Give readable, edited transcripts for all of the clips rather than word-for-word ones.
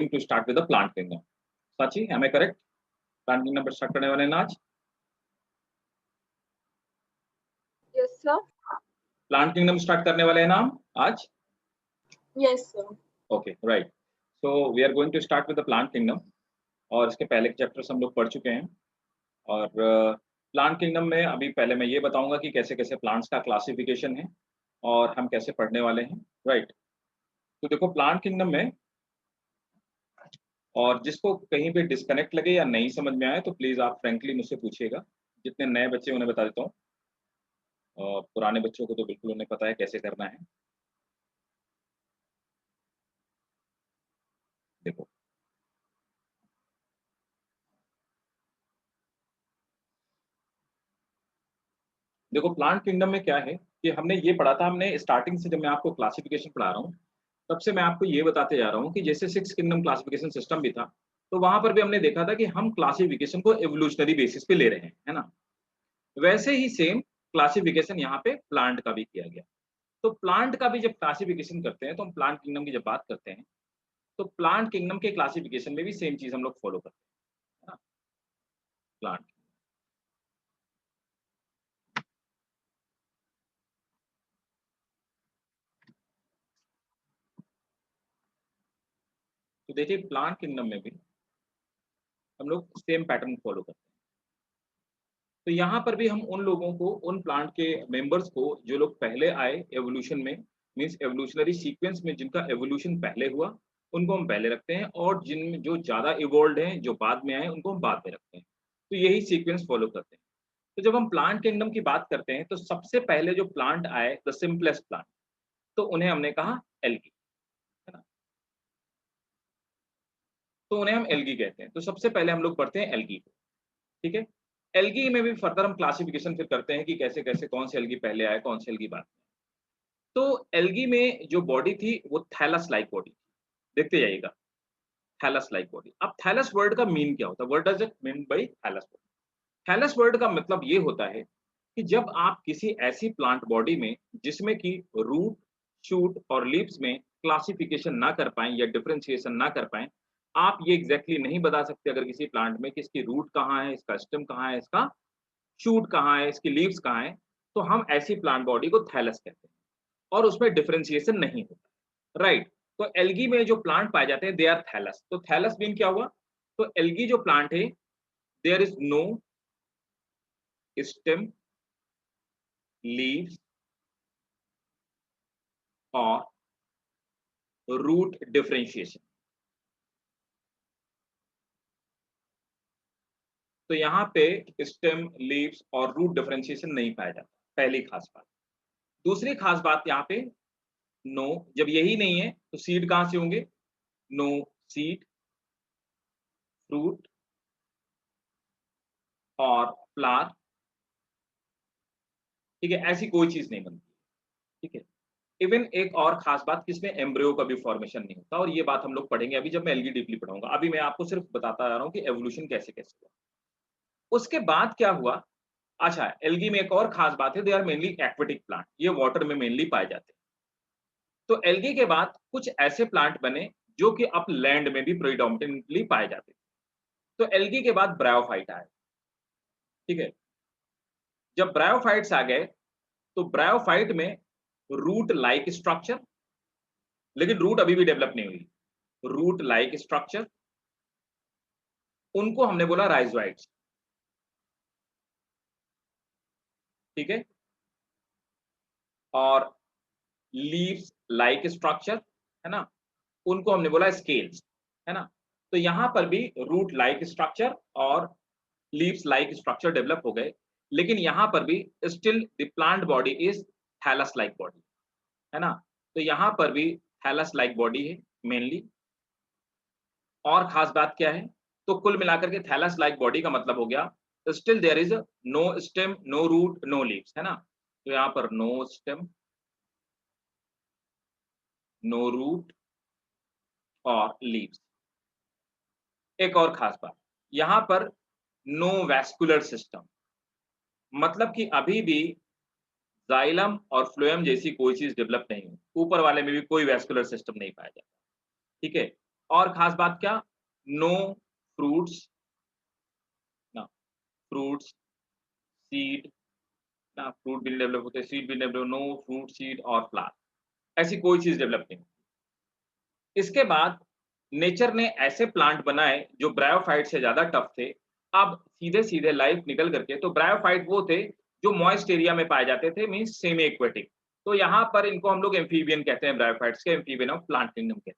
To start with the plant kingdom. Sachi, am I correct? Plant kingdom पर start करने वाले हैं ना आज? Yes sir. Plant kingdom start करने वाले हैं ना हम आज? Yes sir. Okay, right. So we are going to start with the plant kingdom, और इसके पहले के चैप्टर्स हम लोग पढ़ चुके हैं। और प्लांट किंगडम में अभी पहले मैं ये बताऊंगा कि कैसे-कैसे प्लांट्स का क्लासिफिकेशन है और हम कैसे पढ़ने वाले हैं, राइट? तो देखो प्लांट किंगडम में, और जिसको कहीं पे डिस्कनेक्ट लगे या नहीं समझ में आए तो प्लीज आप फ्रैंकली मुझसे पूछिएगा। जितने नए बच्चे उन्हें बता देता हूँ, और पुराने बच्चों को तो बिल्कुल उन्हें पता है कैसे करना है। देखो देखो प्लांट किंगडम में क्या है कि हमने ये पढ़ा था, हमने स्टार्टिंग से, जब मैं आपको क्लासिफिकेशन पढ़ा रहा हूँ तब से मैं आपको ये बताते जा रहा हूँ कि जैसे सिक्स किंगडम क्लासिफिकेशन सिस्टम भी था, तो वहां पर भी हमने देखा था कि हम क्लासिफिकेशन को एवोल्यूशनरी बेसिस पे ले रहे हैं, है ना? वैसे ही सेम क्लासिफिकेशन यहाँ पे प्लांट का भी किया गया। तो प्लांट का भी जब क्लासिफिकेशन करते हैं, तो हम प्लांट किंगडम की जब बात करते हैं, तो प्लांट किंगडम के क्लासिफिकेशन में भी सेम चीज हम लोग फॉलो करते हैं, है ना? प्लांट, तो देखिए प्लांट किंगडम में भी हम लोग सेम पैटर्न फॉलो करते हैं। तो यहाँ पर भी हम उन लोगों को, उन प्लांट के मेंबर्स को जो लोग पहले आए एवोल्यूशन में, मींस एवोल्यूशनरी सीक्वेंस में जिनका एवोल्यूशन पहले हुआ, उनको हम पहले रखते हैं, और जिन जो ज्यादा इवॉल्व हैं, जो बाद में आए, उनको हम बाद में रखते हैं। तो यही सीक्वेंस फॉलो करते हैं। तो जब हम प्लांट किंगडम की बात करते हैं, तो सबसे पहले जो प्लांट आए, द सिंपलेस्ट प्लांट, तो उन्हें हमने कहा एल्गी, है ना? तो उन्हें हम एल्गी कहते हैं। तो सबसे पहले हम लोग पढ़ते हैं एल्गी को, ठीक है? एल्गी में भी फर्दर हम क्लासिफिकेशन फिर करते हैं कि कैसे कैसे कौन से एल्गी पहले आए, कौन से एल्गी बाद में। तो एल्गी में जो बॉडी थी वो थैलस लाइक बॉडी, देखते जाइएगा, थैलस लाइक बॉडी। अब थैलस वर्ड का मीन क्या होता है? What does it mean by thallus? Thallus word का मतलब ये होता है कि जब आप किसी ऐसी प्लांट बॉडी में जिसमें कि रूट, शूट और लीव्स में क्लासिफिकेशन ना कर पाएं या डिफरेंशिएशन ना कर पाएं, आप ये एग्जैक्टली नहीं बता सकते अगर किसी प्लांट में कि इसकी रूट कहाँ है, इसका स्टेम कहाँ है, इसका शूट कहाँ है, इसकी लीव्स कहाँ है, तो हम ऐसी प्लांट बॉडी को थैलस कहते हैं, और उसमें डिफरेंशिएशन नहीं होता, राइट? तो एल्गी में जो प्लांट पाए जाते हैं दे आर थैलस। तो थैलस मीन क्या हुआ? तो एल्गी जो प्लांट है, there is no stem, leaves और रूट डिफरेंशिएशन। तो यहाँ पे स्टेम, लीव्स और रूट डिफरेंशिएशन नहीं पाया जाता, पहली खास बात। दूसरी खास बात यहाँ पे, नो, जब यही नहीं है तो सीड कहाँ से होंगे? नो सीड, फ्रूट और फ्लावर, ठीक है? ऐसी कोई चीज नहीं बनती, ठीक है? इवन एक और खास बात कि इसमें एम्ब्रियो का भी फॉर्मेशन नहीं होता, और ये बात हम लोग पढ़ेंगे अभी जब मैं एल्गी डीपली पढ़ाऊंगा। अभी मैं आपको सिर्फ बताता जा रहा हूँ कि एवोल्यूशन कैसे कैसे हुआ। उसके बाद क्या हुआ? अच्छा, एल्गी में एक और खास बात है, they are mainly aquatic plant, ये वाटर में मेनली पाए जाते हैं। तो एल्गी के बाद कुछ ऐसे प्लांट बने जो कि अब लैंड में भी प्रीडोमिनेंटली पाए जाते हैं। तो एल्गी के बाद ब्रायोफाइट आए, ठीक है? जब ब्रायोफाइट्स आ गए, तो ब्रायोफाइट में रूट लाइक स्ट्रक्चर, लेकिन रूट अभी भी डेवलप नहीं हुई, रूट लाइक स्ट्रक्चर, उनको हमने बोला राइजोइड्स, ठीक है? और लीव्स लाइक स्ट्रक्चर, है ना, उनको हमने बोला स्केल्स, है ना? तो यहां पर भी रूट लाइक स्ट्रक्चर और लीव्स लाइक स्ट्रक्चर डेवलप हो गए, लेकिन यहां पर भी still the plant body is thallus like body, है ना? तो यहां पर भी थैलस लाइक बॉडी है मेनली। और खास बात क्या है? तो कुल मिलाकर के थैलस लाइक बॉडी का मतलब हो गया still there is no stem, no root, no leaves, है ना? तो यहां पर नो स्टेम, नो रूट और लीव्स। एक और खास बात, यहां पर नो वैस्कुलर सिस्टम, मतलब कि अभी भी जाइलम और फ्लोएम जैसी कोई चीज डेवलप नहीं हुई, ऊपर वाले में भी कोई वैस्कुलर सिस्टम नहीं पाया जाता, ठीक है? और खास बात क्या, नो फ्रूट्स ना, फ्रूट्स सीड ना, फ्रूट भी डेवलप होते, सीड भी डेवलप, नो फ्रूट सीड और फ्लावर, ऐसी कोई चीज डेवलप नहीं। इसके बाद नेचर ने ऐसे प्लांट बनाए जो ब्रायोफाइट से ज्यादा टफ थे। अब सीधे सीधे लाइफ निकल करके, तो ब्रायोफाइट वो थे जो मॉइस्ट एरिया में पाए जाते थे, मींस सेमी एक्वेटिक। तो यहाँ पर इनको हम लोग एम्फीबियन कहते हैं, ब्रायोफाइट्स के एम्फीबियन ऑफ प्लांट किंगडम कहते हैं।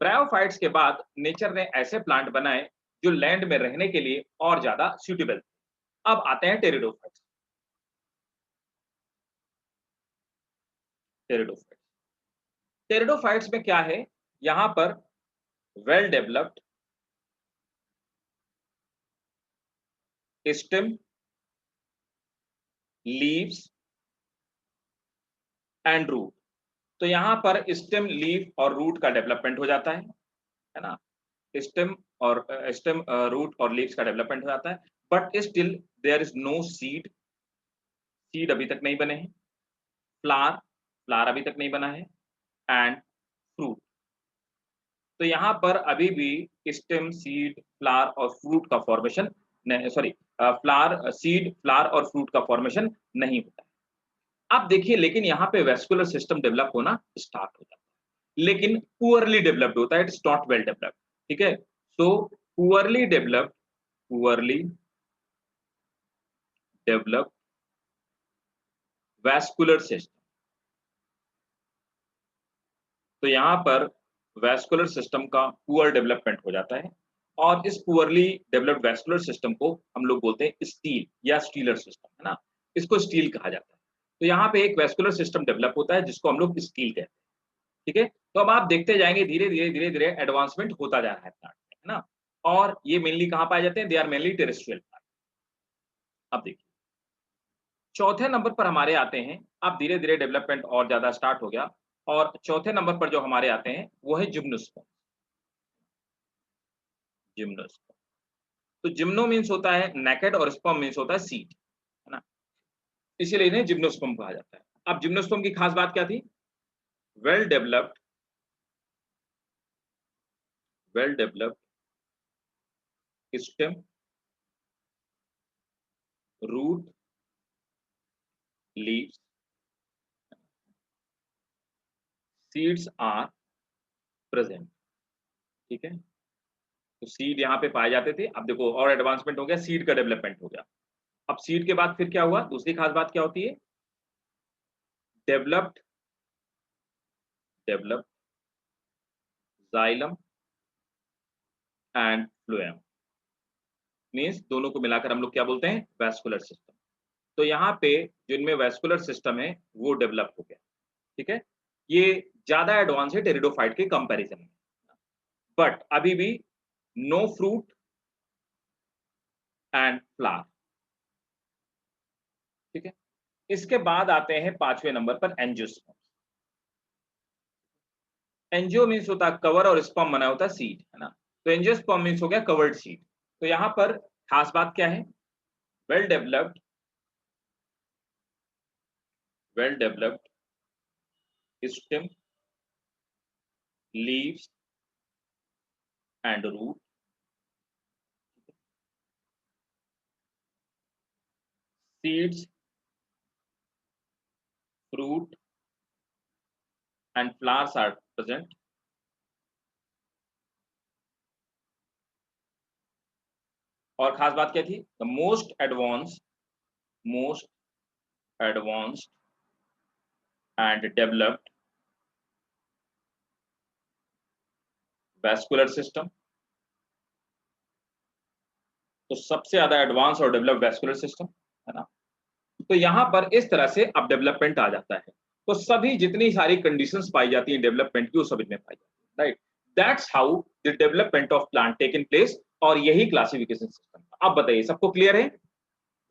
ब्रायोफाइट्स के बाद नेचर ने ऐसे प्लांट बनाए जो लैंड में रहने के लिए और ज्यादा सुटेबल। अब आते हैं टेरिडोफाइट्स। टेरिडोफाइट्स टेरिडोफाइट्स में क्या है, यहाँ पर well developed stem, leaves and root. तो यहाँ पर स्टेम, लीफ और रूट का डेवलपमेंट हो जाता है ना। स्टेम और स्टेम, रूट और लीव्स का डेवलपमेंट हो जाता है, but still there is no seed. Seed अभी तक नहीं बने हैं। फ्लावर, फ्लावर अभी तक नहीं बना है। एंड फ्रूट, तो यहाँ पर अभी भी स्टेम, सीड, फ्लावर और फ्रूट का formation, sorry, flower, seed, flower और फ्रूट का फॉर्मेशन नहीं होता है। अब देखिए, लेकिन यहाँ पे वेस्कुलर सिस्टम डेवलप होना स्टार्ट हो जाता है, लेकिन पुअरली डेवलप्ड होता है, इट्स नॉट वेल डेवलप्ड। ठीक है, so poorly developed, poorly developed vascular system. तो यहाँ पर वैस्कुलर सिस्टम का पुअर डेवलपमेंट हो जाता है, और इस पुअरली डेवलप्ड वैस्कुलर सिस्टम को हम लोग बोलते हैं स्टील या स्टीलर सिस्टम, है ना। इसको स्टील कहा जाता है। तो यहाँ पे एक वैस्कुलर सिस्टम डेवलप होता है जिसको हम लोग स्टील कहते हैं। ठीक है, तो अब आप देखते जाएंगे धीरे धीरे धीरे धीरे एडवांसमेंट होता जा रहा है प्लांट में, है ना। और ये मेनली कहाँ पाए जाते हैं, they are mainly terrestrial plant. अब देखिए, चौथे नंबर पर हमारे आते हैं, अब धीरे धीरे डेवलपमेंट और ज्यादा स्टार्ट हो गया, और चौथे नंबर पर जो हमारे आते हैं वो है जिम्नोस्पर्म। जिम्नोस्पर्म, तो जिम्नो मीन्स होता है नेकेड और स्पर्म मीन्स होता है सीड, है ना। इसीलिए इन्हें जिम्नोस्पर्म कहा जाता है। अब जिम्नोस्पर्म की खास बात क्या थी, well developed, well developed stem, root, leaves, seeds are present. ठीक है, तो सीड यहाँ पे पाए जाते थे। अब देखो और एडवांसमेंट हो गया, सीड का डेवलपमेंट हो गया। अब सीड के बाद फिर क्या हुआ, दूसरी खास बात क्या होती है, developed, developed xylem and phloem, means दोनों को मिलाकर हम लोग क्या बोलते हैं, वैस्कुलर सिस्टम। तो यहाँ पे जो इनमें वैस्कुलर सिस्टम है वो डेवलप हो गया। ठीक है, ये ज्यादा एडवांस है टेरिडोफाइट के कंपैरिजन में, बट अभी भी नो फ्रूट एंड फ्लावर। ठीक है, इसके बाद आते हैं पांचवें नंबर पर एंजियोस्पर्म। एंजियो मीन्स होता है कवर, और स्पर्म बना होता है सीड, है ना। तो एंजियोस्पर्म मीन्स हो गया कवर्ड सीड। तो यहाँ पर खास बात क्या है, well developed, well developed stem, leaves and root, seeds, fruit and flowers are present. और खास बात क्या थी, the most advanced and developed vascular system. तो सबसे ज्यादा एडवांस और डेवलप्ड वैस्कुलर सिस्टम, है ना। तो यहाँ पर इस तरह से अब डेवलपमेंट आ जाता है। तो सभी जितनी सारी कंडीशंस पाई जाती हैं डेवलपमेंट की, वो सब इनमें पाई जाती है, right. That's how the development of plant taken place, और यही क्लासिफिकेशन सिस्टम। अब बताइए, सबको क्लियर है,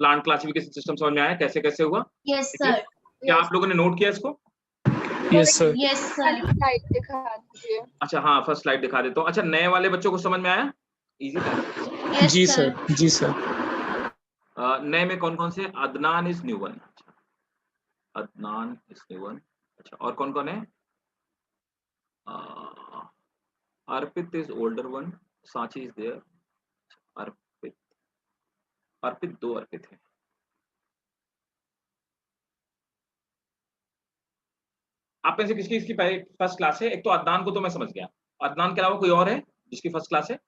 प्लांट क्लासिफिकेशन सिस्टम समझ में आया कैसे कैसे हुआ? यस ठीक है? सर। क्या आप लोगों ने नोट किया इसको? Yes sir. Yes sir. Slide दिखा दीजिए। अच्छा हाँ, फर्स्ट स्लाइड दिखा देता हूँ। अच्छा, नए वाले बच्चों को समझ में आया? इजी था। यस जी सर। सर, जी सर। नए में कौन कौन से? Adnan is new one. अच्छा, अदनान इज न्यू वन। अच्छा, और कौन कौन है? Arpit is older one, Sanchi is there, Arpit, Arpit, दो अर्पित है। आप में से किसकी इसकी पहले फर्स्ट क्लास है? एक तो अदनान को तो मैं समझ गया, अदनान के अलावा कोई और है जिसकी फर्स्ट क्लास है?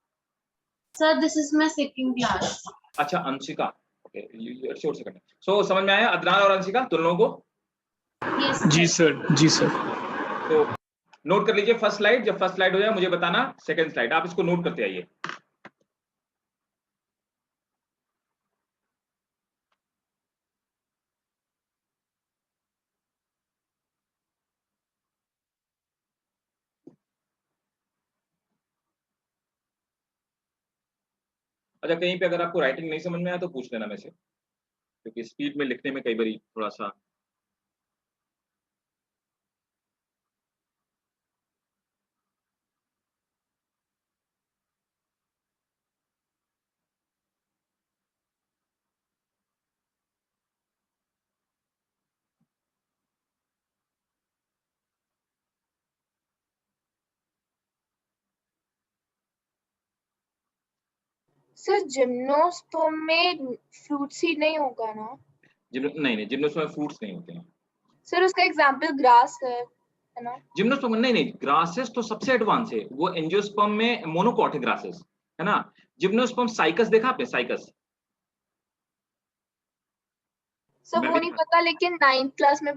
Sir, this is my second class. अच्छा, अंशिका, ओके, श्योर सेकंड। सो समझ में आया अदनान और अंशिका दोनों लोगों को? Yes. जी सर, जी सर। तो नोट कर लीजिए फर्स्ट स्लाइड, जब फर्स्ट स्लाइड हो जाए मुझे बताना सेकंड स्लाइड, आप इसको नोट करते आइए। अच्छा, कहीं पे अगर आपको राइटिंग नहीं समझ में आया तो पूछ लेना मेरे से, क्योंकि स्पीड में लिखने में कई बार थोड़ा सा। सर जिम्नोस्पर्म में फ्रूट सीड नहीं होगा ना? नहीं, जिम्नोस्पर्म में फ्रूट्स नहीं होते हैं। सर उसका एग्जांपल ग्रास है ना? जिम्नोस्पर्म नहीं, ग्रासेस तो सबसे एडवांस है, वो एंजियोस्पर्म में मोनोकॉट है ग्रासेस, है ना। जिम्नोस्पर्म साइकस देखा आपने? साइकस सब वो नहीं पता, लेकिन 9th क्लास में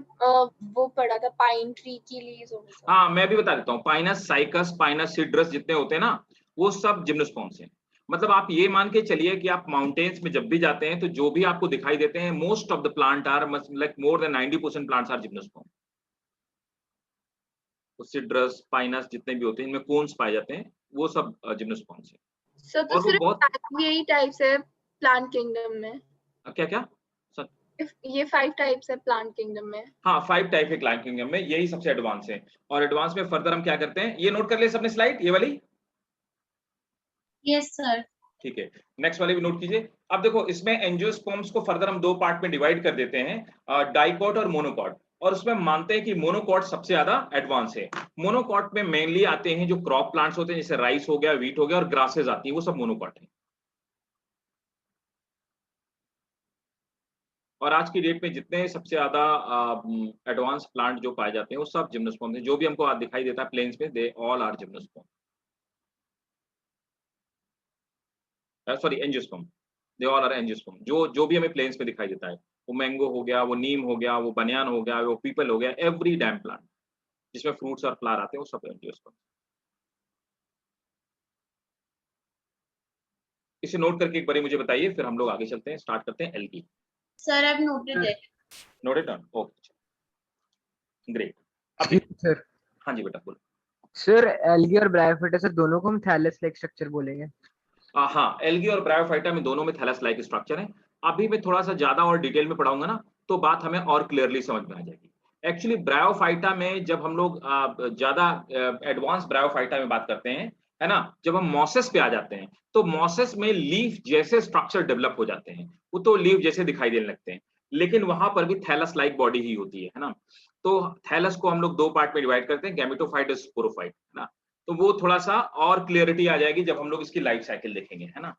वो पढ़ा था, पाइन ट्री की लीव्स होगी। हाँ, मैं भी बता देता हूँ, पाइनस साइकस, पाइनस सिड्रस जितने होते हैं ना, वो सब जिम्नोस्पर्म्स हैं। मतलब आप ये मान के चलिए कि आप माउंटेन्स में जब भी जाते हैं तो जो भी आपको दिखाई देते हैं, most of the plant are like more than 90% plants are gymnosperm. Cedrus, pinus जितने भी होते हैं, इनमें कोन्स पाए जाते हैं, वो सब जिम्नोस्पर्म्स हैं। सर तो और वो बहुत सिर्फ यही टाइप्स है प्लांट किंगडम में? क्या क्या सर? ये 5 टाइप्स है प्लांट किंगडम में? हाँ, 5 टाइप है प्लांट किंगडम में, यही सबसे एडवांस है। और एडवांस में फर्दर हम क्या करते हैं, ये नोट कर ले सबने स्लाइड, ये वाली? Yes, sir. ठीक है, नेक्स्ट वाले भी नोट कीजिए। अब देखो, इसमें एंजियोस्पर्म्स को फर्दर हम 2 पार्ट में डिवाइड कर देते हैं, डाइकॉट और मोनोकॉट। और उसमें मानते हैं कि मोनोकॉट सबसे ज्यादा एडवांस है। मोनोकॉट में मेनली आते हैं जो क्रॉप प्लांट्स होते हैं, जैसे राइस हो गया, व्हीट हो गया, और ग्रासेस आती हैं, वो सब मोनोकॉट है। और आज की डेट में जितने सबसे ज्यादा एडवांस प्लांट जो पाए जाते हैं, वो सब जिम्नोस्पर्म हैं। जो भी हमको आज दिखाई देता है प्लेन्स पे, they all are gymnosperm, sorry angiosperm, they all are angiosperm. जो भी हमें प्लेन्स पे दिखाई देता है, वो मैंगो हो गया, वो नीम हो गया, वो बनियान हो गया, वो पीपल हो गया, एवरी डैम प्लांट जिसमें फ्रूट्स और फ्लावर आते हैं, वो सब एंजियोस्पर्म। इसे नोट करके एक बार मुझे बताइए, फिर हम लोग आगे चलते हैं, स्टार्ट करते हैं algae. Sir, I've noted it. Note it down, okay, great. Sir, हाँ जी बेटा, बोलो। सर एल्गी और ब्रायोफाइटा सर दोनों को हम थैलेस लाइक स्ट्रक्चर बोलेंगे। हाँ, एल्गी और ब्रायोफाइटा में दोनों में थैलस लाइक स्ट्रक्चर है। अभी मैं थोड़ा सा ज्यादा और डिटेल में पढ़ाऊंगा ना, तो बात हमें और क्लियरली समझ में आ जाएगी। एक्चुअली ब्रायोफाइटा में जब हम लोग ज्यादा एडवांस ब्रायोफाइटा में बात करते हैं, है ना, जब हम मॉसेस पे आ जाते हैं, तो मॉसेस में लीफ जैसे स्ट्रक्चर डेवलप हो जाते हैं, वो तो लीफ जैसे दिखाई देने लगते हैं, लेकिन वहां पर भी थैलस लाइक बॉडी ही होती है ना। तो थैलस को हम लोग 2 पार्ट में डिवाइड करते हैं, गैमेटोफाइट और स्पोरोफाइट, है ना। तो वो थोड़ा सा और क्लियरिटी आ जाएगी जब हम लोग इसकी लाइफ साइकिल देखेंगे, है ना।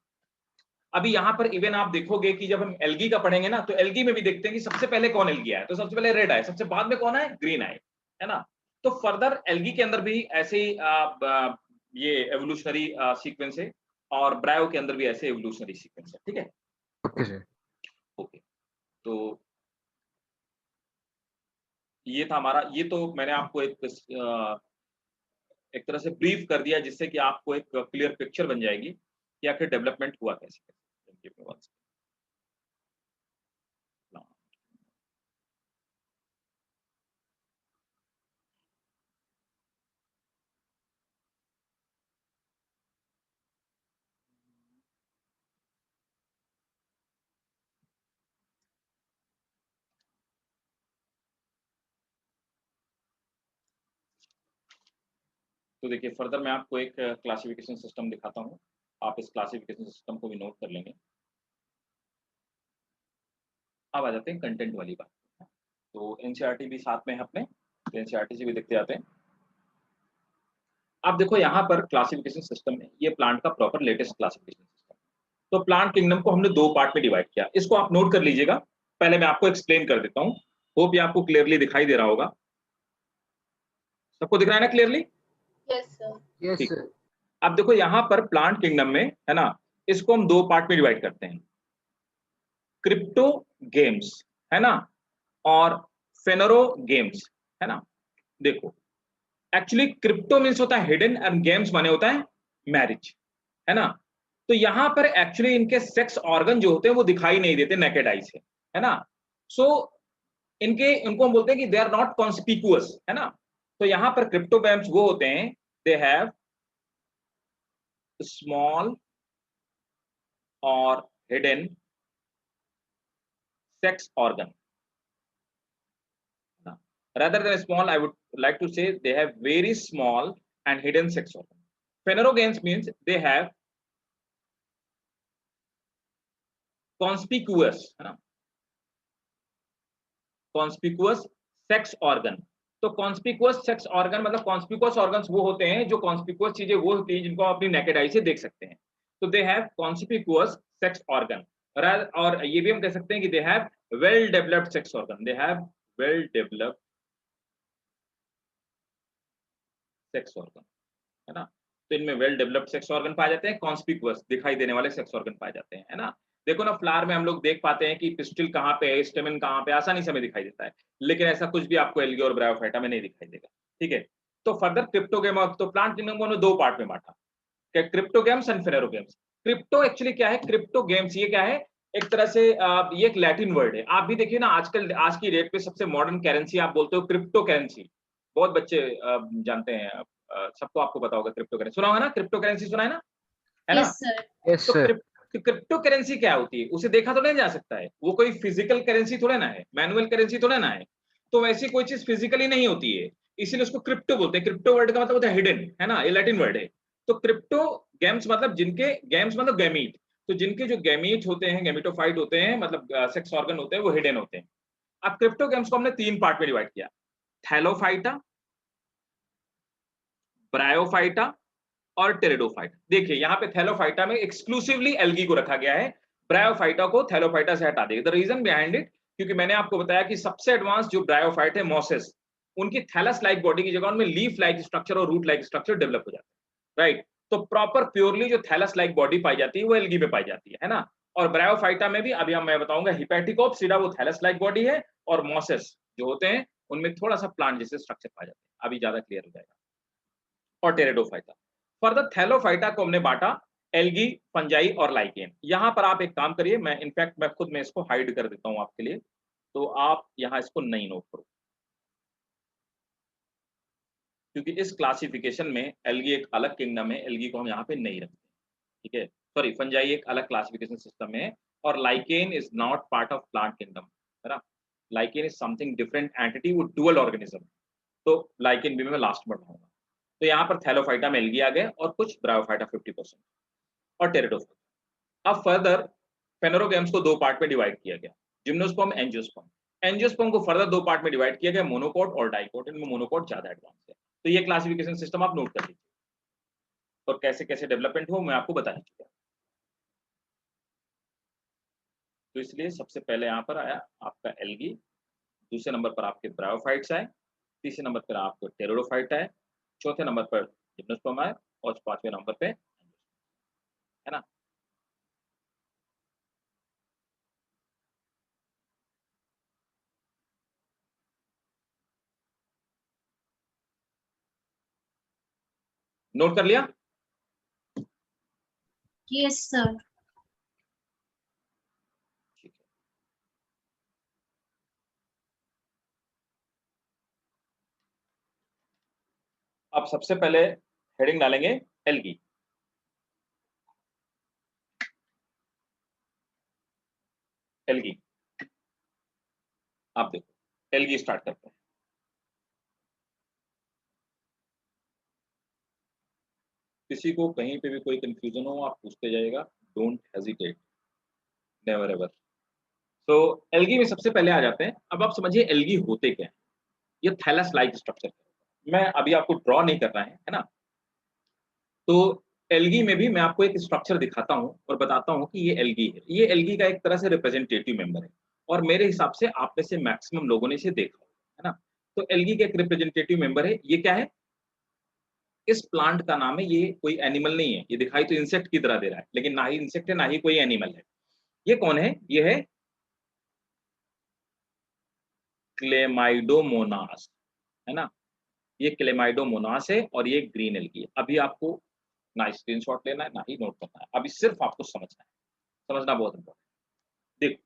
अभी यहाँ पर इवन आप देखोगे कि जब हम एल्गी का पढ़ेंगे ना, तो एल्गी में भी देखते हैं कि सबसे पहले कौन एल्गी आया, तो सबसे पहले रेड आए, सबसे बाद में कौन आए, ग्रीन आए, है ना। तो फर्दर एल्गी के अंदर भी ऐसे ही ये एवोल्यूशनरी सीक्वेंस है, और ब्रायो के अंदर भी ऐसे एवोल्यूशनरी सीक्वेंस है, ठीक है। Okay sir. ओके, तो ये था हमारा, ये तो मैंने आपको एक तरह से ब्रीफ कर दिया, जिससे कि आपको एक क्लियर पिक्चर बन जाएगी कि आखिर डेवलपमेंट हुआ कैसे। तो देखिए, फर्दर मैं आपको एक क्लासिफिकेशन सिस्टम दिखाता हूँ, आप इस क्लासिफिकेशन सिस्टम को भी नोट कर लेंगे। अब आ जाते हैं कंटेंट वाली बात। तो एनसीईआरटी भी साथ में है अपने, तो एनसीईआरटी से भी देखते जाते हैं। आप देखो यहाँ पर क्लासिफिकेशन सिस्टम में ये प्लांट का प्रॉपर लेटेस्ट क्लासिफिकेशन सिस्टम। तो प्लांट किंगडम को हमने 2 पार्ट में डिवाइड किया, इसको आप नोट कर लीजिएगा। पहले मैं आपको एक्सप्लेन कर देता हूँ, होप ये आपको क्लियरली दिखाई दे रहा होगा। सबको दिख रहा है ना क्लियरली? Yes sir. यस ठीक। सर। अब देखो यहाँ पर प्लांट किंगडम में है ना, इसको हम 2 पार्ट में डिवाइड करते हैं, क्रिप्टो गेम्स है ना और फेनरो गेम्स है ना। देखो एक्चुअली क्रिप्टो मीन्स होता है हिडन एंड गेम्स माने होता है मैरिज, है ना। तो यहाँ पर एक्चुअली इनके सेक्स ऑर्गन जो होते हैं वो दिखाई नहीं देते नेकेड आई से, है ना। सो इनको हम बोलते हैं कि दे आर नॉट कॉन्स्पिक्यूअस, है ना। तो यहाँ पर क्रिप्टो गेम्स वो होते हैं, दे हैव स्मॉल और hidden sex organ. Rather than small, I would like to say they have very small and hidden sex organ. Phanerogames means they have conspicuous, है ना, conspicuous sex organ. तो conspicuous sex organ मतलब conspicuous organs वो होते हैं, जो conspicuous चीजें वो होती हैं जिनको आप अपनी naked eye से देख सकते हैं। तो they have conspicuous sex organ. और ये भी हम कह सकते हैं कि they have well developed sex organ. They have well developed sex organ, है ना। तो इनमें वेल डेवलप्ड सेक्स ऑर्गन पाए जाते हैं, कॉन्स्पिक्यूअस दिखाई देने वाले सेक्स ऑर्गन पाए जाते हैं, है ना। देखो ना फ्लावर में हम लोग देख पाते हैं कि पिस्टिल कहाँ पे है, स्टेमन कहाँ पे, आसानी से हमें दिखाई देता है, लेकिन ऐसा कुछ भी आपको एल्गी और ब्रायोफाइटा में नहीं दिखाई देगा, ठीक है। तो फर्दर क्रिप्टोगेम, तो प्लांट किंगडम को 2 पार्ट में बांटा, क्रिप्टोगेम्स एंड फेनेरोगेम्स। क्रिप्टो एक्चुअली क्या है, क्रिप्टोगेम्स ये क्या है, एक तरह से ये एक लैटिन वर्ड है। आप भी देखिए ना आजकल आज की डेट पे सबसे मॉडर्न करेंसी आप बोलते हो क्रिप्टो करेंसी, बहुत बच्चे जानते हैं, सबको आपको पता होगा क्रिप्टो करेंसी, सुना होगा ना, क्रिप्टो करेंसी सुना है ना, है ना। Yes, sir. यस तो सर। क्रिप्टो करेंसी क्या होती है, उसे देखा तो नहीं जा सकता है, वो कोई फिजिकल करेंसी थोड़ा ना है, मैनुअल करेंसी थोड़ा ना है, तो वैसी कोई चीज फिजिकली नहीं होती है, इसीलिए उसको क्रिप्टो बोलते हैं। क्रिप्टो वर्ड का मतलब होता है हिडन, है ना, ये लैटिन वर्ड है। तो क्रिप्टो गेम्स मतलब जिनके, गेम्स मतलब गैमीट, तो जिनके जो गैमीट होते हैं, गैमीटोफाइट होते हैं, मतलब सेक्स ऑर्गन होते हैं, वो हिडन होते हैं। अब क्रिप्टो गेम्स को हमने 3 पार्ट में डिवाइड किया, थैलोफाइटा, ब्रायोफाइटा और टेरिडोफाइटा। देखिए यहाँ पे थैलोफाइटा में एक्सक्लूसिवली एल्गी को रखा गया है, ब्रायोफाइटा को थैलोफाइटा से हटा देगा। द रीजन बिहाइंड इट, क्योंकि मैंने आपको बताया कि सबसे एडवांस जो ब्रायोफाइट है मोसेस, उनकी थैलस लाइक बॉडी की जगह उनमें लीफ लाइक स्ट्रक्चर और रूट लाइक स्ट्रक्चर डेवलप हो जाता है, राइट। तो प्रॉपर प्योरली जो थैलस लाइक बॉडी पाई जाती है वो एल्गी में पाई जाती है ना। और ब्रायोफाइटा में भी अभी हम मैं बताऊंगा, हिपैटिकोप सीधा वो थैलस लाइक बॉडी है, और मोसेस जो होते हैं उनमें थोड़ा सा प्लांट जैसे स्ट्रक्चर पाया जाता है, अभी ज्यादा क्लियर हो जाएगा। और टेरिडोफाइटा, फर्दर थैलोफाइटा को हमने बांटा एल्गी, फंजाई और लाइकेन। यहां पर आप एक काम करिए, मैं इनफैक्ट मैं खुद में इसको हाइड कर देता हूं आपके लिए, तो आप यहां इसको नहीं नोट करो, क्योंकि इस क्लासिफिकेशन में एल्गी एक अलग किंगडम है, एल्गी को हम यहाँ पे नहीं रखते, ठीक है। सॉरी, फंजाई एक अलग क्लासिफिकेशन सिस्टम है, और lichen is not part of plant kingdom, है ना। Lichen is something different entity, वो डुअल ऑर्गेनिज्म, तो लाइकेन भी मैं लास्ट में बताऊंगा। तो यहाँ पर थैलोफाइटा में एल्गी आ गए और कुछ ब्रायोफाइटा 50% और टेरिडोफाइटा। अब फर्दर फेनेरोगेम्स को 2 पार्ट में डिवाइड किया गया, जिम्नोस्पर्म, एंजियोस्पर्म। एंजियोस्पर्म को फर्दर 2 पार्ट में डिवाइड किया गया, मोनोकॉट और डाइकॉट। इनमें मोनोकॉट ज्यादा एडवांस है। तो ये क्लासिफिकेशन सिस्टम आप नोट कर लीजिए, और कैसे कैसे डेवलपमेंट हो मैं आपको बता दीजिएगा। तो इसलिए सबसे पहले यहाँ पर आया आपका एल्गी, दूसरे नंबर पर आपके ब्रायोफाइट्स आए, तीसरे नंबर पर आपको टेरिडोफाइट आए, चौथे नंबर पर जिम्नोस्पर्म आए, और 5वें नंबर पे, है ना। नोट कर लिया? Yes, sir. ठीक है। अब सबसे पहले हेडिंग डालेंगे एल्गी। एल्गी, आप देखो एल्गी स्टार्ट करते हैं। किसी को कहीं पे भी कोई कंफ्यूजन हो आप पूछते जाइएगा, डोंट हेजिटेट, नेवर एवर। तो एल्गी में सबसे पहले आ जाते हैं। अब आप समझिए एल्गी होते क्या है। ये थैलस लाइक स्ट्रक्चर है, मैं अभी आपको ड्रॉ नहीं कर रहा है ना, तो एल्गी में भी मैं आपको एक स्ट्रक्चर दिखाता हूँ और बताता हूँ कि ये एल्गी है। ये एल्गी का एक तरह से रिप्रेजेंटेटिव मेंबर है और मेरे हिसाब से आप में से मैक्सिमम लोगों ने इसे देखा होगा, है ना? तो एल्गी का एक रिप्रेजेंटेटिव मेंबर है। ये क्या है? इस प्लांट का नाम है, ये कोई एनिमल नहीं है। ये दिखाई तो इंसेक्ट की तरह दे रहा है, लेकिन ना ही इंसेक्ट है, ना ही कोई एनिमल है। ये कौन है? ये है क्लेमाइडोमोनास, है ना? ये क्लेमाइडोमोनास है और ये ग्रीन एल्गी है। अभी आपको ना स्क्रीनशॉट लेना है, ना ही नोट करना है। अभी सिर्फ आपको समझना है। समझना बहुत इम्पोर्टेंट है। देखो,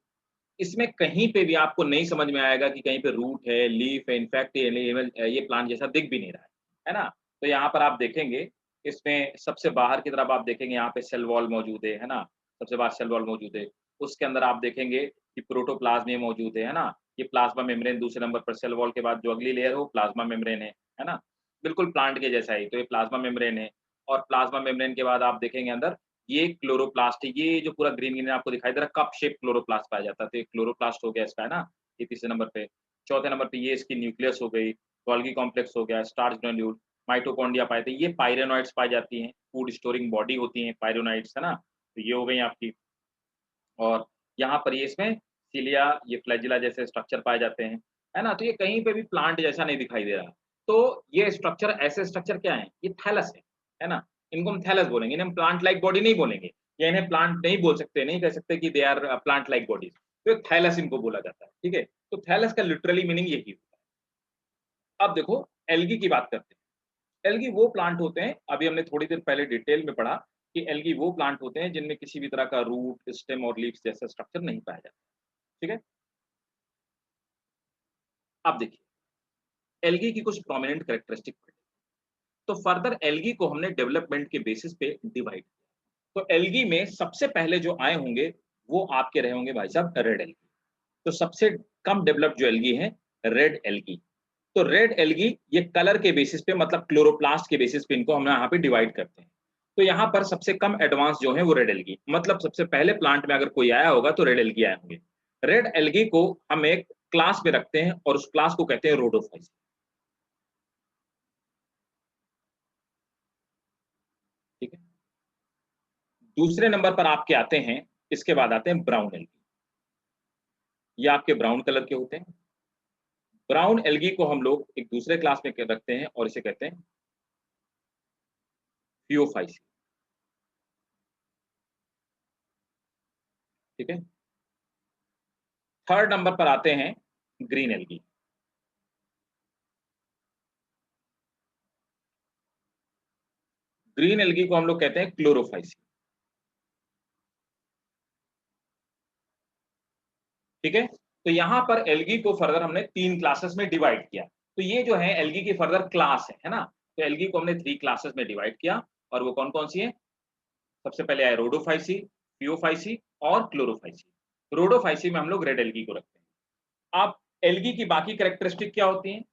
इसमें कहीं पे भी आपको नहीं समझ में आएगा कि कहीं पे रूट है, लीफ है, इनफैक्ट ये प्लांट जैसा दिख भी नहीं रहा है ना? तो यहाँ पर आप देखेंगे, इसमें सबसे बाहर की तरफ आप देखेंगे यहाँ पे सेल वॉल मौजूद है ना? सबसे बाहर सेल वॉल मौजूद है। उसके अंदर आप देखेंगे कि प्रोटोप्लाज्म ये मौजूद है ना? ये प्लाज्मा मेम्ब्रेन दूसरे नंबर पर, सेल वॉल के बाद जो अगली लेयर है वो प्लाज्मा मेम्ब्रेन है ना? बिल्कुल प्लांट के जैसा ही, तो ये प्लाज्मा मेम्ब्रेन है और प्लाज्मा मेम्ब्रेन के बाद आप देखेंगे अंदर ये क्लोरोप्लास्ट है। ये जो पूरा ग्रीन ग्रीन आपको दिखाई दे रहा है, कप शेप क्लोरोप्लास्ट पाया जाता है। तो ये क्लोरोप्लास्ट हो गया इसका, है ना? ये तीसरे नंबर पे। चौथे नंबर पे ये इसकी न्यूक्लियस हो गई, गोल्गी कॉम्प्लेक्स हो गया, स्टार्च ग्रैन्यूल, माइटोकॉन्ड्रिया पाए थे। ये पायरेनॉइड्स पाई जाती हैं, फूड स्टोरिंग बॉडी होती हैं पायरेनॉइड्स, है ना? तो ये हो गई आपकी। और यहाँ पर ये इसमें सिलिया, ये फ्लैजिला जैसे स्ट्रक्चर पाए जाते हैं, है ना? तो ये कहीं पे भी प्लांट जैसा नहीं दिखाई दे रहा। तो ये स्ट्रक्चर, ऐसे स्ट्रक्चर क्या हैं? ये थैलस है ना? इनको हम थैलस बोलेंगे, इन्हें हम प्लांट लाइक बॉडी नहीं बोलेंगे या इन्हें प्लांट नहीं बोल सकते, नहीं कह सकते कि they are plant like bodies. तो थैलस इनको बोला जाता है, ठीक है? तो थैलस का लिटरली मीनिंग यही होता है। अब देखो, एल्गी की बात करते हैं। एल्गी वो प्लांट होते हैं, अभी हमने थोड़ी देर पहले डिटेल में पढ़ा कि एल्गी वो प्लांट होते हैं जिनमें किसी भी तरह का रूट, स्टेम और लीव्स जैसा स्ट्रक्चर नहीं पाया जाता, ठीक है? अब देखिए, एल्गी की कुछ प्रोमिनेंट कैरेक्टरिस्टिक, तो फर्दर एल्गी को हमने डेवलपमेंट के बेसिस पे डिवाइड किया। तो एल्गी में सबसे पहले जो आए होंगे वो आपके रहे होंगे भाई साहब रेड एल्गी। तो सबसे कम डेवलप्ड जो एल्गी है, रेड एल्गी। तो रेड एल्गी ये कलर के बेसिस पे, मतलब क्लोरोप्लास्ट के बेसिस पे इनको हम यहाँ पे डिवाइड करते हैं। तो यहाँ पर सबसे कम एडवांस जो है वो रेड एल्गी, मतलब सबसे पहले प्लांट में अगर कोई आया होगा तो रेड एल्गी आए होंगे। रेड एल्गी को हम एक क्लास में रखते हैं और उस क्लास को कहते हैं रोडोफाइसी, ठीक है? दूसरे नंबर पर आपके आते हैं, इसके बाद आते हैं ब्राउन एल्गी। ये आपके ब्राउन कलर के होते हैं। ब्राउन एल्गी को हम लोग एक दूसरे क्लास में रखते हैं और इसे कहते हैं फियोफाइसी, ठीक है? थर्ड नंबर पर आते हैं ग्रीन एल्गी। ग्रीन एल्गी को हम लोग कहते हैं क्लोरोफाइसी, ठीक है? तो यहां पर एल्गी को फर्दर हमने 3 क्लासेस में डिवाइड किया। तो ये जो है एल्गी की फर्दर क्लास है ना? तो एल्गी को हमने 3 क्लासेस में डिवाइड किया और वो कौन-कौन सी है? सबसे पहले आए रोडोफाइसी, फियोफाइसी और क्लोरोफाइसी। रोडोफाइसी में हम लोग रेड एल्गी को रखते हैं। अब एल्गी की बाकी कैरेक्टरिस्टिक क्या होती हैं?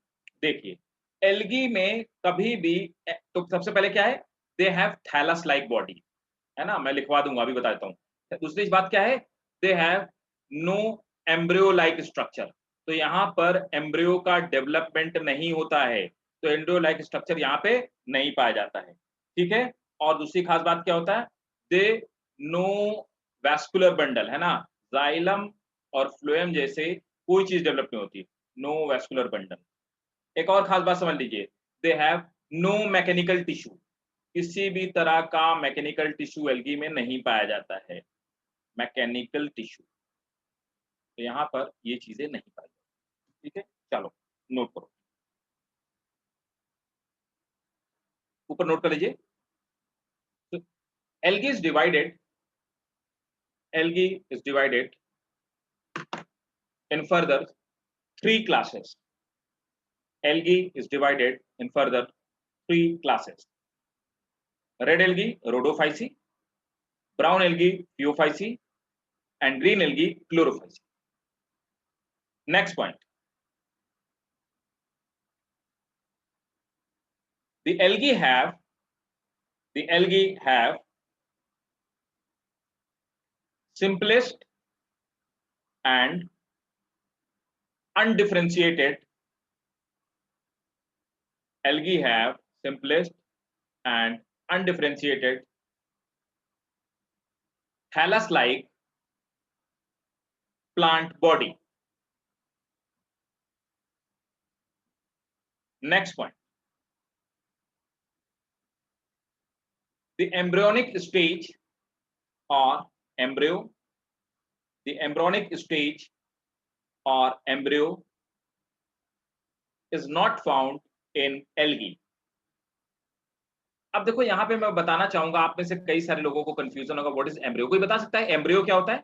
देखिए, एल्गी में कभी भी तो सबसे पहले क्या है? They have thallus like body, है ना? मैं लिखवा दूंगा, अभी बता देता हूँ। दूसरी बात क्या है? They have no embryo like structure. तो यहाँ पर एम्ब्रियो का डेवलपमेंट नहीं होता है, तो एम्ब्रियो लाइक स्ट्रक्चर यहाँ पे नहीं पाया जाता है, ठीक है? और दूसरी खास बात क्या होता है? दे नो वैस्कुलर बंडल, है ना? जाइलम और फ्लोएम जैसे कोई चीज डेवलप नहीं होती, नो वैस्कुलर बंडल। एक और खास बात समझ लीजिए, they have no mechanical tissue. किसी भी तरह का मैकेनिकल टिश्यू एल्गी में नहीं पाया जाता है, मैकेनिकल टिश्यू। तो यहाँ पर ये चीजें नहीं पाई जाती, ठीक है? चलो नोट करो, ऊपर नोट कर लीजिए। तो algae is divided, algae is divided in further 3 classes. Algae is divided in further 3 classes. Red algae, Rhodophyceae, brown algae, Phaeophyceae, and green algae, Chlorophyceae. Next point. The algae have simplest and undifferentiated algae have simplest and undifferentiated thallus like plant body. Next point, the embryonic stage or embryo, the embryonic stage or embryo is not found in algae. अब देखो यहाँ पे मैं बताना चाहूंगा, आप में से कई सारे लोगों को कंफ्यूजन होगा, व्हाट इज एम्ब्रियो? कोई बता सकता है एम्ब्रियो क्या होता है?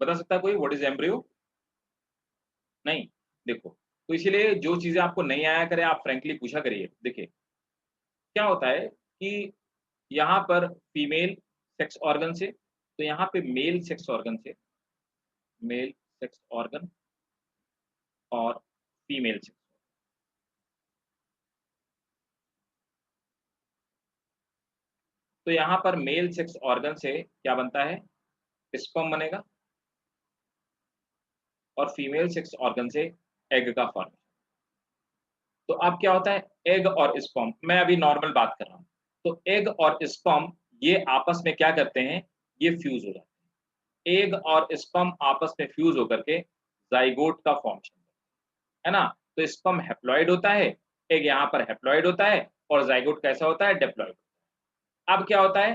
बता सकता है कोई व्हाट इज एम्ब्रियो? नहीं, देखो, तो इसीलिए जो चीजें आपको नहीं आया करे आप फ्रैंकली पूछा करिए। देखिए क्या होता है कि यहाँ पर फीमेल सेक्स ऑर्गन से, तो यहाँ पे मेल सेक्स ऑर्गन से, मेल सेक्स ऑर्गन और फीमेल सेक्स, तो यहाँ पर मेल सेक्स ऑर्गन से क्या बनता है? स्पर्म बनेगा, और फीमेल सेक्स ऑर्गन से एग का फॉर्मेशन। तो अब क्या होता है, एग और स्पर्म, मैं अभी नॉर्मल बात कर रहा हूँ, तो एग और स्पर्म ये आपस में क्या करते हैं, ये फ्यूज हो जाते हैं। एग और स्पर्म आपस में फ्यूज होकर के जाइगोट का फॉर्मेशन है ना। तो स्पर्म हैप्लॉइड होता है, एग यहाँ पर हैप्लॉइड होता है, और जाइगोट कैसा होता है, डिप्लॉइड। अब क्या होता है,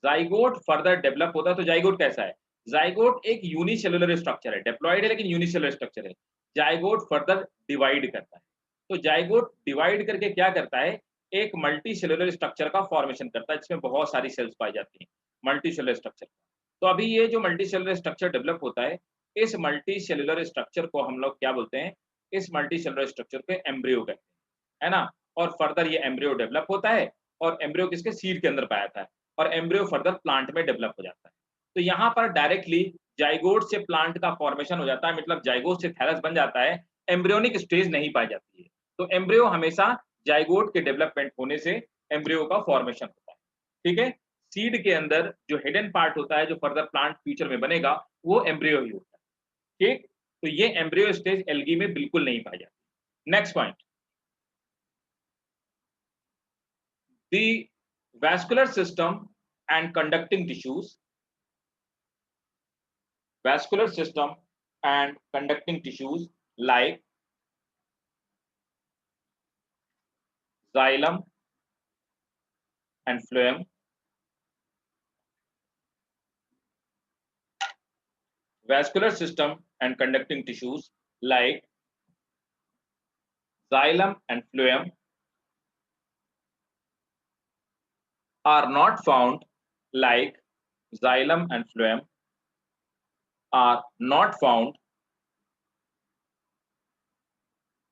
जाइगोट फर्दर डेवलप होता है। तो जाइगोट कैसा है, जाइगोट एक यूनिसेलुलर स्ट्रक्चर है, डिप्लॉइड है लेकिन यूनिसेलुलर स्ट्रक्चर है। जाइगोट फर्दर डिवाइड करता है, तो जाइगोट डिवाइड करके क्या करता है, एक मल्टी सेलुलर स्ट्रक्चर का फॉर्मेशन करता है, जिसमें बहुत सारी सेल्स पाई जाती हैं, मल्टी सेलुलर स्ट्रक्चर। तो अभी ये जो मल्टी सेलुलर स्ट्रक्चर डेवलप होता है, इस मल्टी सेलुलर स्ट्रक्चर को हम लोग क्या बोलते हैं, इस मल्टी सेलुलर स्ट्रक्चर को एम्ब्रियो कहते हैं, है ना। और फर्दर ये एम्ब्रियो डेवलप होता है, और एम्ब्रियो किसके, सीड के अंदर पाया जाता है, और एम्ब्रियो फर्दर प्लांट में डेवलप हो जाता है। तो यहाँ पर डायरेक्टली जाइगोट से प्लांट का फॉर्मेशन हो जाता है, मतलब जाइगोट से थैलस बन जाता है, एम्ब्रियोनिक स्टेज नहीं पाई जाती है। तो एम्ब्रियो हमेशा जाइगोट के डेवलपमेंट होने से एम्ब्रियो का फॉर्मेशन होता है, ठीक है। सीड के अंदर जो हिडन पार्ट होता है, जो फर्दर प्लांट फ्यूचर में बनेगा, वो एम्ब्रियो ही होता है, ठीक। तो ये एम्ब्रियो स्टेज एल्गी में बिल्कुल नहीं पाई जाती। Next point, the vascular system and conducting tissues, vascular system and conducting tissues like xylem and phloem, vascular system and conducting tissues like xylem and phloem are not found, like xylem and phloem are not found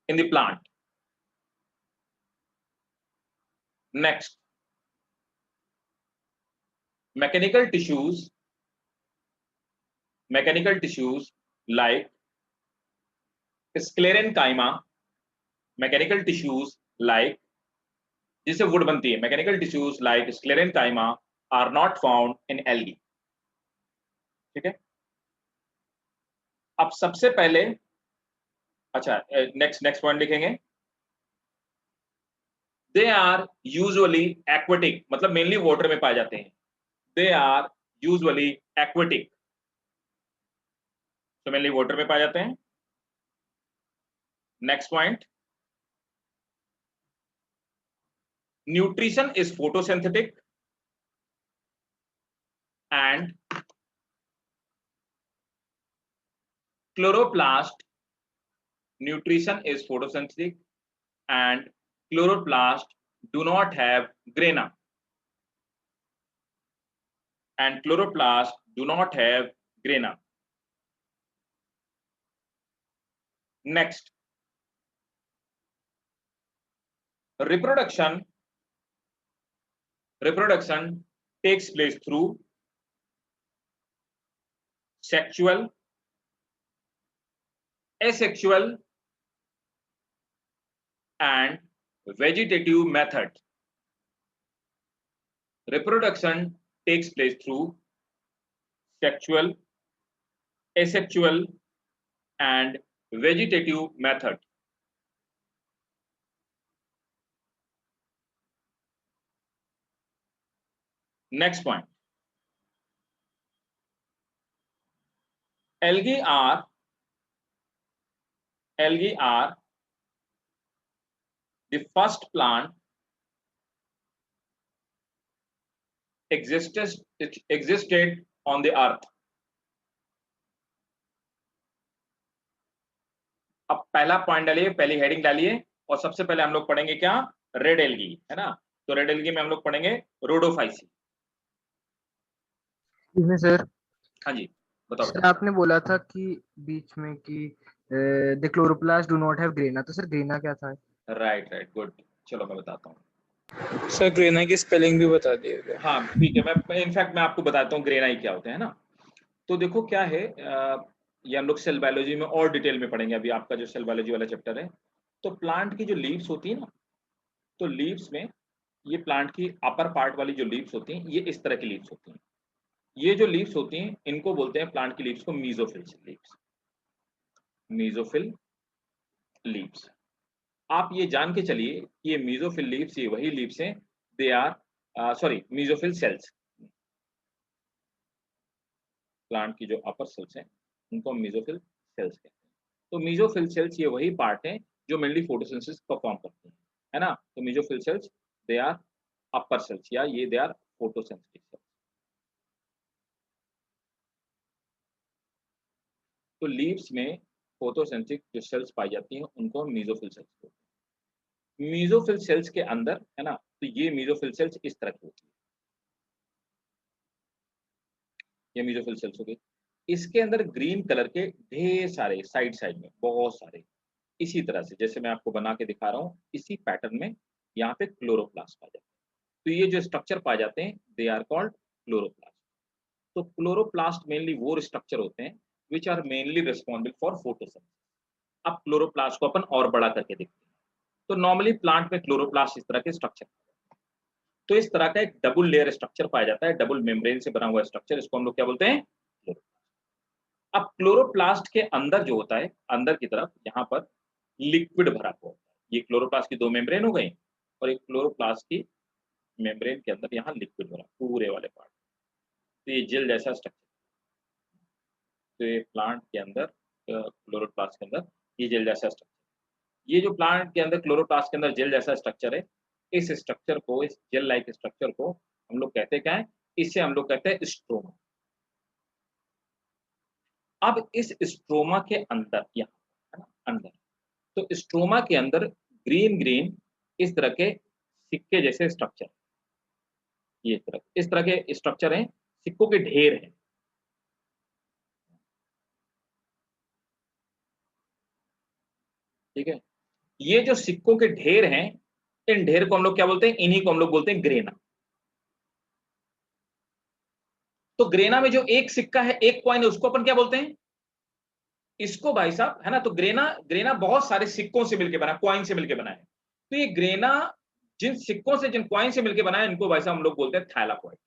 in the plant. Next, mechanical tissues like sclerenchyma, mechanical tissues like, जिससे wood बनती है, mechanical tissues like sclerenchyma are not found in algae, ठीक है। अब सबसे पहले, अच्छा next point लिखेंगे, दे आर यूजुअली एक्वेटिक, मतलब मेनली वाटर में पाए जाते हैं, दे आर यूजुअली एक्वेटिक, तो मेनली वाटर में पाए जाते हैं। Next point, nutrition is photosynthetic and chloroplast, nutrition is photosynthetic and chloroplast do not have grana, and chloroplast do not have grana. Next, reproduction takes place through sexual, asexual and vegetative method. Reproduction takes place through sexual, asexual and vegetative method. Next point, algae are the first plant existed on the earth. अब पहला point डालिए, पहली heading डालिए, और सबसे पहले हम लोग पढ़ेंगे क्या, रेड एल्गी, है ना। तो रेड एल्गी में हम लोग पढ़ेंगे रोडोफाइसी। इसमें सर, हाँ जी, बताओ सर बेटा। आपने बोला था कि बीच में कि the chloroplast do not have grana, तो सर ग्रेना क्या था? राइट राइट, गुड, चलो मैं बताता हूँ। सर ग्रेना की स्पेलिंग भी बता दिएगा। हाँ ठीक है, मैं इनफैक्ट मैं आपको बताता हूँ ग्रेनाई क्या होते हैं ना। तो देखो क्या है, ये हम लोग सेल बायोलॉजी में और डिटेल में पढ़ेंगे, अभी आपका जो सेल बायोलॉजी वाला चैप्टर है। तो प्लांट की जो लीव्स होती है ना, तो लीव्स में ये प्लांट की अपर पार्ट वाली जो लीव्स होती हैं, ये इस तरह की लीव्स होती हैं। ये जो लीव्स होती हैं, इनको बोलते हैं प्लांट की लीव्स को मीजोफिल लीव्स, मीजोफिल लीव्स। आप ये जान के चलिए कि ये मीजोफिल लीव्स, ये वही लीव्स हैं, they are sorry mesophyll cells. Plant की जो अपर सेल्स हैं उनको हम मीजोफिल सेल्स कहते हैं। तो मीजोफिल सेल्स ये वही पार्ट हैं जो मेनली फोटोसिंथेसिस परफॉर्म करते हैं, है ना। तो mesophyll cells they are upper cells, या ये दे आर फोटोसिंथेटिक सेल्स। तो लीव्स में फोटोसिंथेटिक जो सेल्स पाई जाती हैं उनको हम मीजोफिल सेल्स कहते हैं। मीजोफिल सेल्स के अंदर, है ना, तो ये मीजोफिल सेल्स इस तरह की होती है, ये मीजोफिल सेल्स हो गई। इसके अंदर ग्रीन कलर के ढेर सारे साइड साइड में बहुत सारे, इसी तरह से जैसे मैं आपको बना के दिखा रहा हूँ, इसी पैटर्न में यहाँ पे क्लोरोप्लास्ट पाए जाते हैं। तो ये जो स्ट्रक्चर पाए जाते हैं, दे आर कॉल्ड क्लोरोप्लास्ट। तो क्लोरोप्लास्ट मेनली वो स्ट्रक्चर होते हैं which are mainly responsible for photosynthesis. अब क्लोरोप्लास्ट को अपन और बड़ा करके देखते हैं। तो नॉर्मली प्लांट में क्लोरोप्लास्ट इस तरह के स्ट्रक्चर, तो इस तरह का एक डबल लेयर स्ट्रक्चर पाया जाता है, डबल मेम्ब्रेन से बना हुआ स्ट्रक्चर, इसको हम लोग क्या बोलते हैं, क्लोरोप्लास्ट। अब क्लोरोप्लास्ट के अंदर जो होता है, अंदर की तरफ यहाँ पर लिक्विड भरा हुआ होता है। ये क्लोरोप्लास्ट की दो मेम्ब्रेन हो गई, और एक क्लोरोप्लास्ट की मेम्ब्रेन के अंदर यहाँ लिक्विड भरा पूरे वाले पार्ट। तो ये जेल जैसा स्ट्रक्चर, तो ये प्लांट के अंदर क्लोरोप्लास्ट के अंदर ये जेल जैसा स्ट्रक्चर, ये जो प्लांट के अंदर क्लोरोप्लास्ट के अंदर जेल जैसा स्ट्रक्चर है, इस स्ट्रक्चर को, इस जेल लाइक स्ट्रक्चर को हम लोग कहते हैं क्या है, इसे हम लोग कहते हैं स्ट्रोमा। अब इस स्ट्रोमा के अंदर, यहाँ है ना अंदर, तो स्ट्रोमा के अंदर ग्रीन ग्रीन इस तरह के सिक्के जैसे स्ट्रक्चर, ये इस तरह के स्ट्रक्चर हैं, सिक्कों के ढेर हैं। ठीक है, ये जो सिक्कों के ढेर हैं, इन ढेर को हम लोग क्या बोलते हैं, इन्हीं को हम लोग बोलते हैं ग्रेना। तो ग्रेना में जो एक सिक्का है, एक कॉइन है, उसको अपन क्या बोलते हैं, इसको भाई साहब, है ना। तो ग्रेना, ग्रेना बहुत सारे सिक्कों से मिलकर बना, कॉइन से मिलकर बना है। तो ये ग्रेना जिन सिक्कों से, जिन कॉइन से मिलकर बना है, इनको भाई साहब हम लोग बोलते हैं थैलाकॉइड।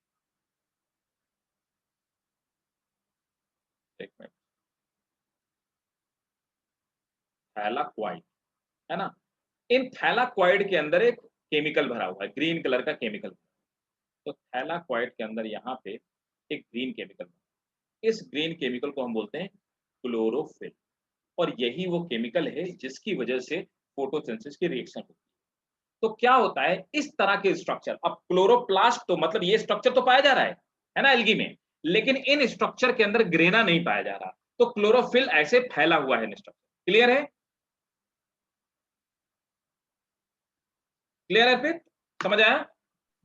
एक मिनट, थैलाकॉइड, है ना। इन थैलाकॉइड के अंदर एक केमिकल भरा हुआ है, ग्रीन कलर का केमिकल। तो थैलाकॉइड के अंदर यहाँ पे एक ग्रीन केमिकल, इस ग्रीन केमिकल को हम बोलते हैं क्लोरोफिल। और यही वो केमिकल है जिसकी वजह से फोटोसिंथेसिस की रिएक्शन होती है। तो क्या होता है, इस तरह के स्ट्रक्चर, अब क्लोरोप्लास्ट तो मतलब ये स्ट्रक्चर तो पाया जा रहा है ना एल्गी में, लेकिन इन स्ट्रक्चर के अंदर ग्रेना नहीं पाया जा रहा। तो क्लोरोफिल ऐसे फैला हुआ है स्ट्रक्चर। क्लियर है, क्लियर है फिर, समझ आया?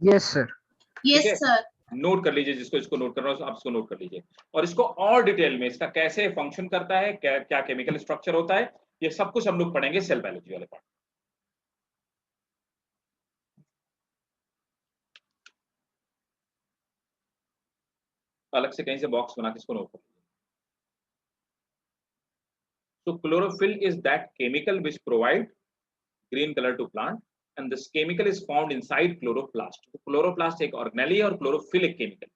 Yes sir. ठीक Yes, है, sir. नोट कर लीजिए, जिसको इसको नोट करना हो आप इसको नोट कर लीजिए, और इसको और डिटेल में इसका कैसे फंक्शन करता है, क्या क्या केमिकल स्ट्रक्चर होता है, ये सब कुछ हम लोग पढ़ेंगे सेल बायोलॉजी वाले पार्ट। अलग से कहीं से बॉक्स बना के इसको नोट कर लीजिए। So chlorophyll is that chemical which provide green color to plant, and this chemical is found inside chloroplast. तो chloroplast एक ऑर्गेनेली है और chlorophyll एक chemical.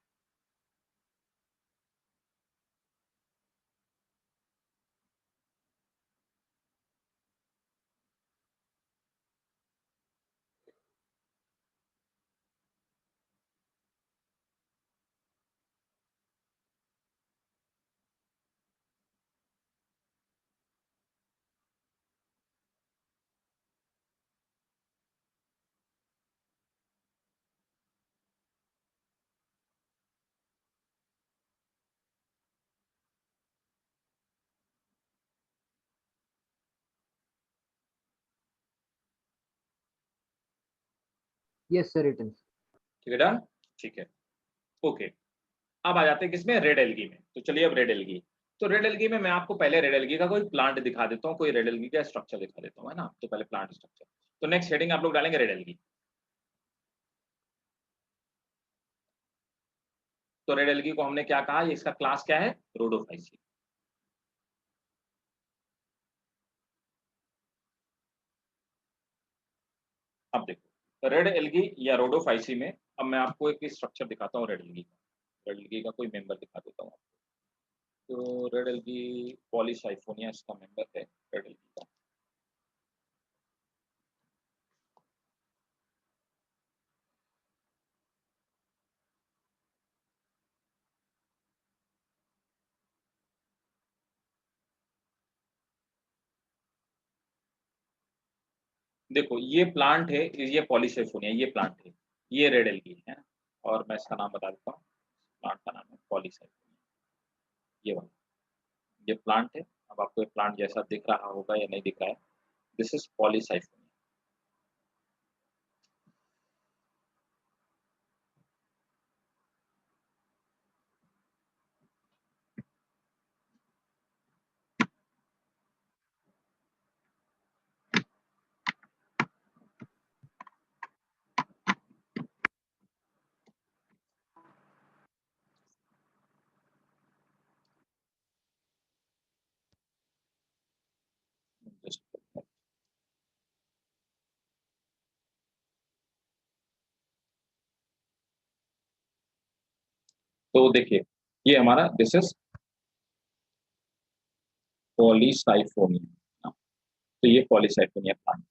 Yes, sir, it is. ठीक है, डन, ठीक है, ओके। अब आ जाते हैं किसमें, रेड एल्गी में। तो चलिए अब रेड एल्गी, तो रेड एल्गी में मैं आपको पहले रेड एल्गी का कोई प्लांट दिखा देता हूँ, कोई रेड एल्गी का स्ट्रक्चर दिखा देता हूँ, है ना। तो पहले प्लांट स्ट्रक्चर, तो नेक्स्ट हेडिंग आप लोग डालेंगे रेड एल्गी। तो रेड एल्गी को हमने क्या कहा, इसका क्लास क्या है, रोडोफाइसी। अब देखो रेड एल्गी या रोडोफाइसी में, अब मैं आपको एक स्ट्रक्चर दिखाता हूँ रेड एल्गी का। रेड एल्गी का कोई मेंबर दिखा देता हूँ आपको। तो रेड एल्गी पॉलीसाइफोनिया इसका मेंबर है रेड एल्गी का। देखो ये प्लांट है, ये पॉलीसाइफोनिया, ये प्लांट है, ये रेड एल्गी है। और मैं इसका नाम बता देता हूँ, प्लांट का नाम है पॉलीसाइफोनिया, ये वाला, ये प्लांट है। अब आपको ये प्लांट जैसा दिख रहा होगा या नहीं दिख रहा है, दिस इज पॉलीसाइफोनिया। तो देखिए ये हमारा दिस इज पॉलीसाइफोनिया, तो ये पॉलीसाइफोनिया प्लांट।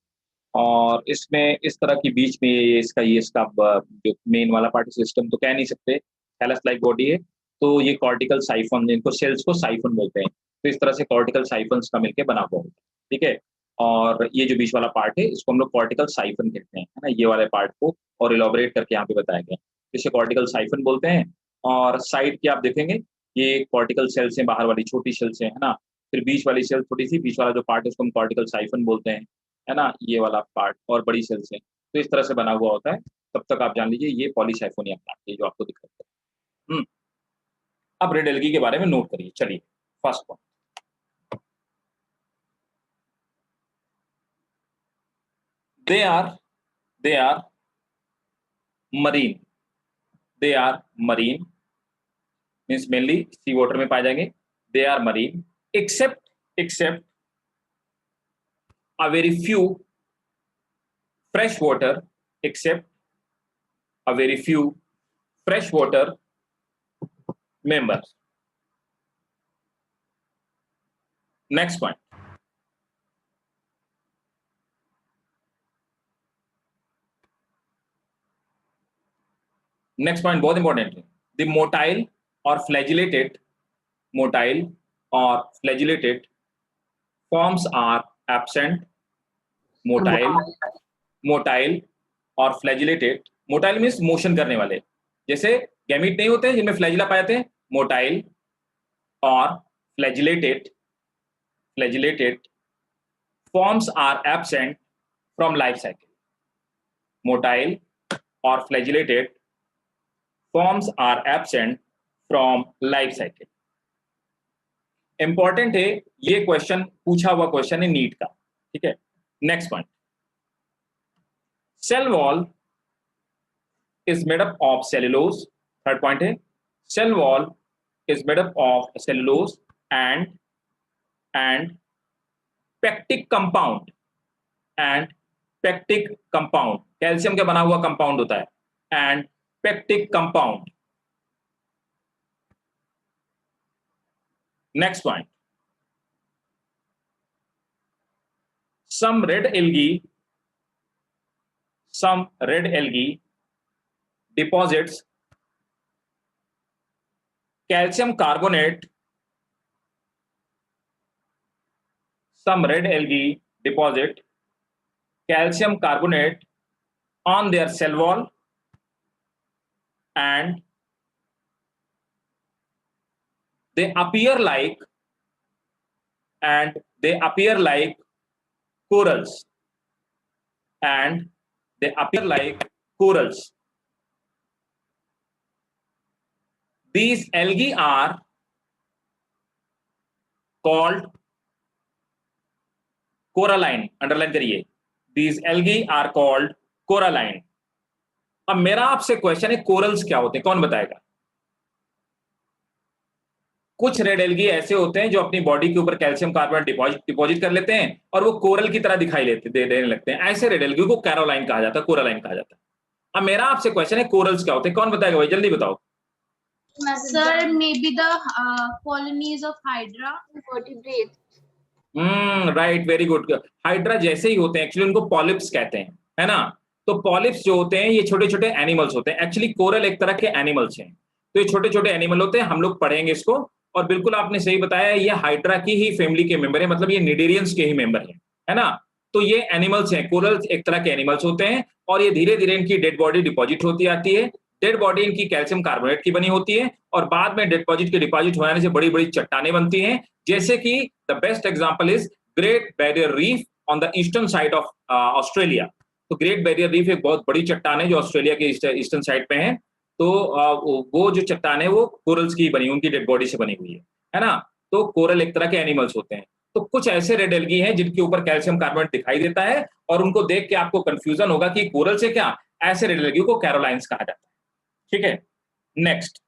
और इसमें इस तरह की बीच में ये इसका जो मेन वाला पार्ट सिस्टम तो कह नहीं सकते, कैलस लाइक बॉडी है। तो ये कॉर्टिकल साइफन, जिनको सेल्स को साइफन बोलते हैं, तो इस तरह से कॉर्टिकल साइफन्स का मिलकर बना हुआ होता है, ठीक है। और ये जो बीच वाला पार्ट है इसको हम लोग कॉर्टिकल साइफन कहते हैं, है ना, ये वाले पार्ट को, और इलॉबरेट करके यहाँ पे बताया गया, इसे कॉर्टिकल साइफन बोलते हैं। और साइड के आप देखेंगे ये कॉर्टिकल सेल्स हैं, बाहर वाली छोटी सेल्स हैं, है ना। फिर बीच वाली सेल थोड़ी सी, बीच वाला जो पार्ट है उसको हम कॉर्टिकल साइफन बोलते हैं, है ना, ये वाला पार्ट, और बड़ी सेल्स है। तो इस तरह से बना हुआ होता है। तब तक आप जान लीजिए ये पॉलीसाइफोनिया प्लांट है जो आपको दिख रहा है। अब रेड एल्गी के बारे में नोट करिए। चलिए first point, they are marine, they are marine means mainly sea water में पाए जाएंगे। They are marine except a very few fresh water, except a very few fresh water members. Next point, बहुत important है। The motile or flagellated forms are absent. Motile और flagellated, motile means motion करने वाले, जैसे gamete नहीं होते हैं जिनमें फ्लैजिला पाए जाते हैं, मोटाइल और flagellated forms are absent from life cycle. Motile और flagellated forms are absent from life cycle. Important है, ये क्वेश्चन पूछा हुआ क्वेश्चन है नीट का, ठीक है। Next point, cell wall is made up of cellulose. Third point है, cell wall is made up of cellulose and pectic compound, and pectic compound, calcium का बना हुआ कंपाउंड होता है, and pectic compound. Next point, some red algae deposits calcium carbonate. Some red algae deposit calcium carbonate on their cell wall and they appear like corals, and they appear like corals. These algae are called coralline. Underline करिए, these algae are called coralline. अब मेरा आपसे question है, corals क्या होते हैं, कौन बताएगा? कुछ रेड एल्गी ऐसे होते हैं जो अपनी बॉडी के ऊपर कैल्शियम कार्बोनेट डिपॉजिट कर लेते हैं और वो कोरल की तरह दिखाई देने लगते हैं। ऐसे रेड एल्गी को कैरोलाइन कहा जाता है, कोरालाइन कहा जाता है। अब मेरा आपसे क्वेश्चन है, कोरल्स क्या होते हैं, कौन बताएगा भाई, जल्दी बताओ। Sir, maybe the colonies of Hydra. Vertebrates. Right, very good. Hydra जैसे ही होते हैं, एक्चुअली उनको पॉलिप्स कहते हैं, है ना। तो पॉलिप्स जो होते हैं ये छोटे छोटे एनिमल्स होते हैं। एक्चुअली कोरल एक तरह के एनिमल्स हैं, तो ये छोटे छोटे एनिमल होते हैं, हम लोग पढ़ेंगे इसको। और बिल्कुल आपने सही बताया, ये हाइड्रा की ही फैमिली के मेंबर है, मतलब ये निडेरियंस के ही मेंबर है ना। तो ये एनिमल्स हैं, कोरल्स एक तरह के एनिमल्स होते हैं, और ये धीरे धीरे इनकी डेड बॉडी डिपॉजिट होती आती है। डेड बॉडी इनकी कैल्शियम कार्बोनेट की बनी होती है, और बाद में डिपॉजिट के डिपॉजिट हो जाने से बड़ी बड़ी चट्टानें बनती हैं, जैसे कि the best example is great barrier reef on the eastern side of Australia. तो ग्रेट बैरियर रीफ एक बहुत बड़ी चट्टान है जो ऑस्ट्रेलिया के ईस्टर्न साइड पे है। तो वो जो चट्टान है वो कोरल्स की बनी, उनकी डेड बॉडी से बनी हुई है ना। तो कोरल एक तरह के एनिमल्स होते हैं। तो कुछ ऐसे रेड एल्गी हैं जिनके ऊपर कैल्शियम कार्बोनेट दिखाई देता है, और उनको देख के आपको कंफ्यूजन होगा कि कोरल से क्या, ऐसे रेड एल्गी को कैरोलाइंस कहा जाता है। ठीक है, next.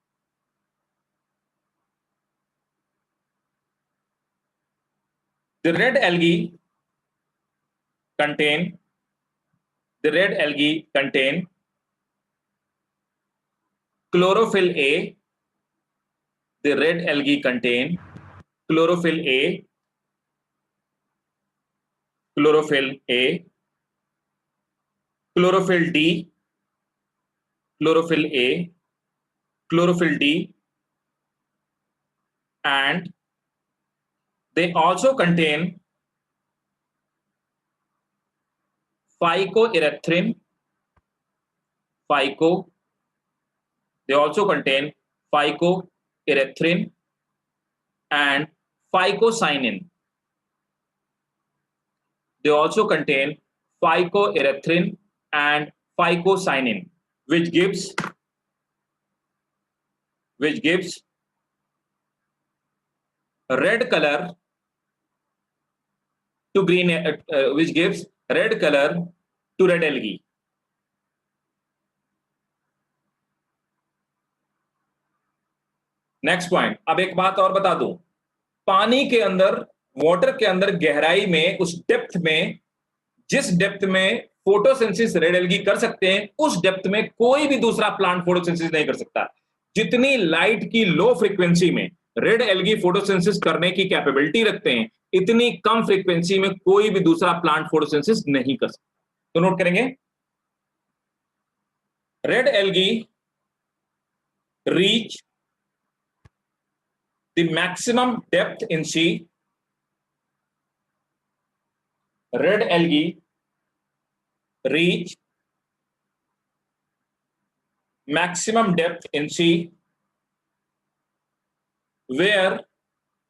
The red algae contain chlorophyll A. The red algae contain chlorophyll A, chlorophyll A, chlorophyll D, chlorophyll A, chlorophyll D, and they also contain phycoerythrin. They also contain phycoerythrin and phycocyanin. They also contain phycoerythrin and phycocyanin, which gives red color to green, which gives red color to red algae. Next point. अब एक बात और बता दूं, पानी के अंदर, water के अंदर गहराई में, उस डेप्थ में, जिस डेप्थ में फोटोसिंथेसिस रेड एल्गी कर सकते हैं, उस डेप्थ में कोई भी दूसरा प्लांट फोटोसिंथेसिस नहीं कर सकता। जितनी लाइट की लो फ्रीक्वेंसी में रेड एल्गी फोटोसिंथेसिस करने की कैपेबिलिटी रखते हैं, इतनी कम फ्रीक्वेंसी में कोई भी दूसरा प्लांट फोटोसिंथेसिस नहीं कर सकता। तो नोट करेंगे, red algae reach the maximum depth in sea. Red algae reach maximum depth in sea where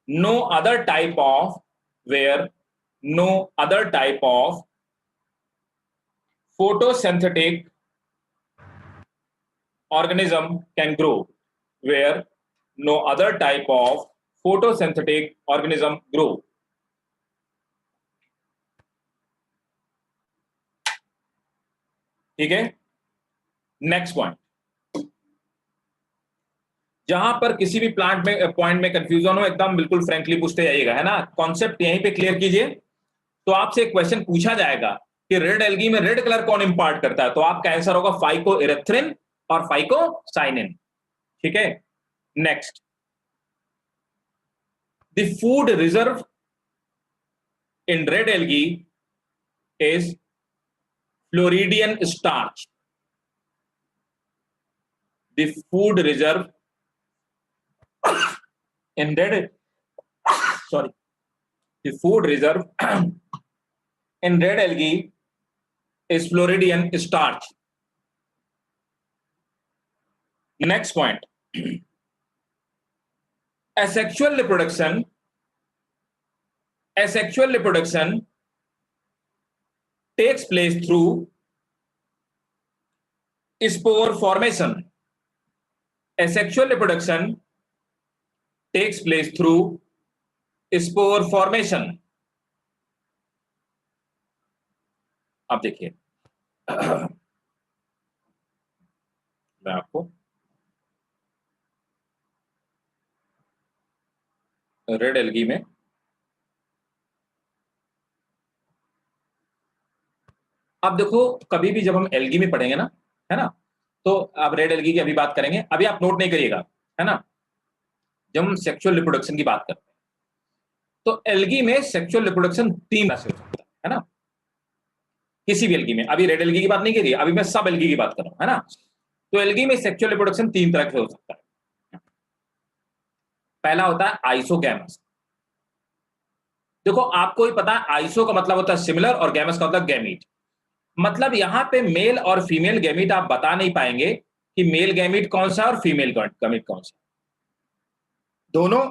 no other type of photosynthetic organism can grow, where no other type of photosynthetic organism grow. ठीक है, next point. जहां पर किसी भी plant में point में confusion हो, एकदम बिल्कुल फ्रैंकली पूछते जाइएगा, है ना। कॉन्सेप्ट यहीं पे क्लियर कीजिए। तो आपसे एक क्वेश्चन पूछा जाएगा कि रेड एल्गी में रेड कलर कौन इंपार्ट करता है, तो आपका आंसर होगा फाइकोएरिथ्रिन और फाइकोसाइनिन। ठीक है, next. The food reserve in red algae is Floridian starch. The food reserve in red, the food reserve in red algae is Floridian starch. Next point. Asexual reproduction takes place through spore formation. Asexual reproduction takes place through spore formation. अब देखिए मैं आपको red algae में अब देखो, कभी भी जब हम एल्गी में पढ़ेंगे ना, है ना, तो अब रेड एल्गी की अभी बात करेंगे, अभी आप नोट नहीं करिएगा, है ना। जब हम सेक्सुअल रिप्रोडक्शन की बात करते हैं तो एल्गी में सेक्सुअल रिप्रोडक्शन 3 तरह से हो सकता है ना, किसी भी एल्गी में। अभी रेड एल्गी की बात नहीं करी, अभी मैं सब एल्गी की बात कर रहा हूं, है ना। तो एल्गी में सेक्सुअल रिप्रोडक्शन 3 तरह से हो सकता है। पहला होता है आइसोगैमस। देखो आपको ही पता है, आइसो का मतलब होता है सिमिलर और गैमस का मतलब गैमीट। मतलब यहां पे मेल और फीमेल गैमीट आप बता नहीं पाएंगे कि मेल गैमीट कौन सा और फीमेल गैमीट कौन सा। दोनों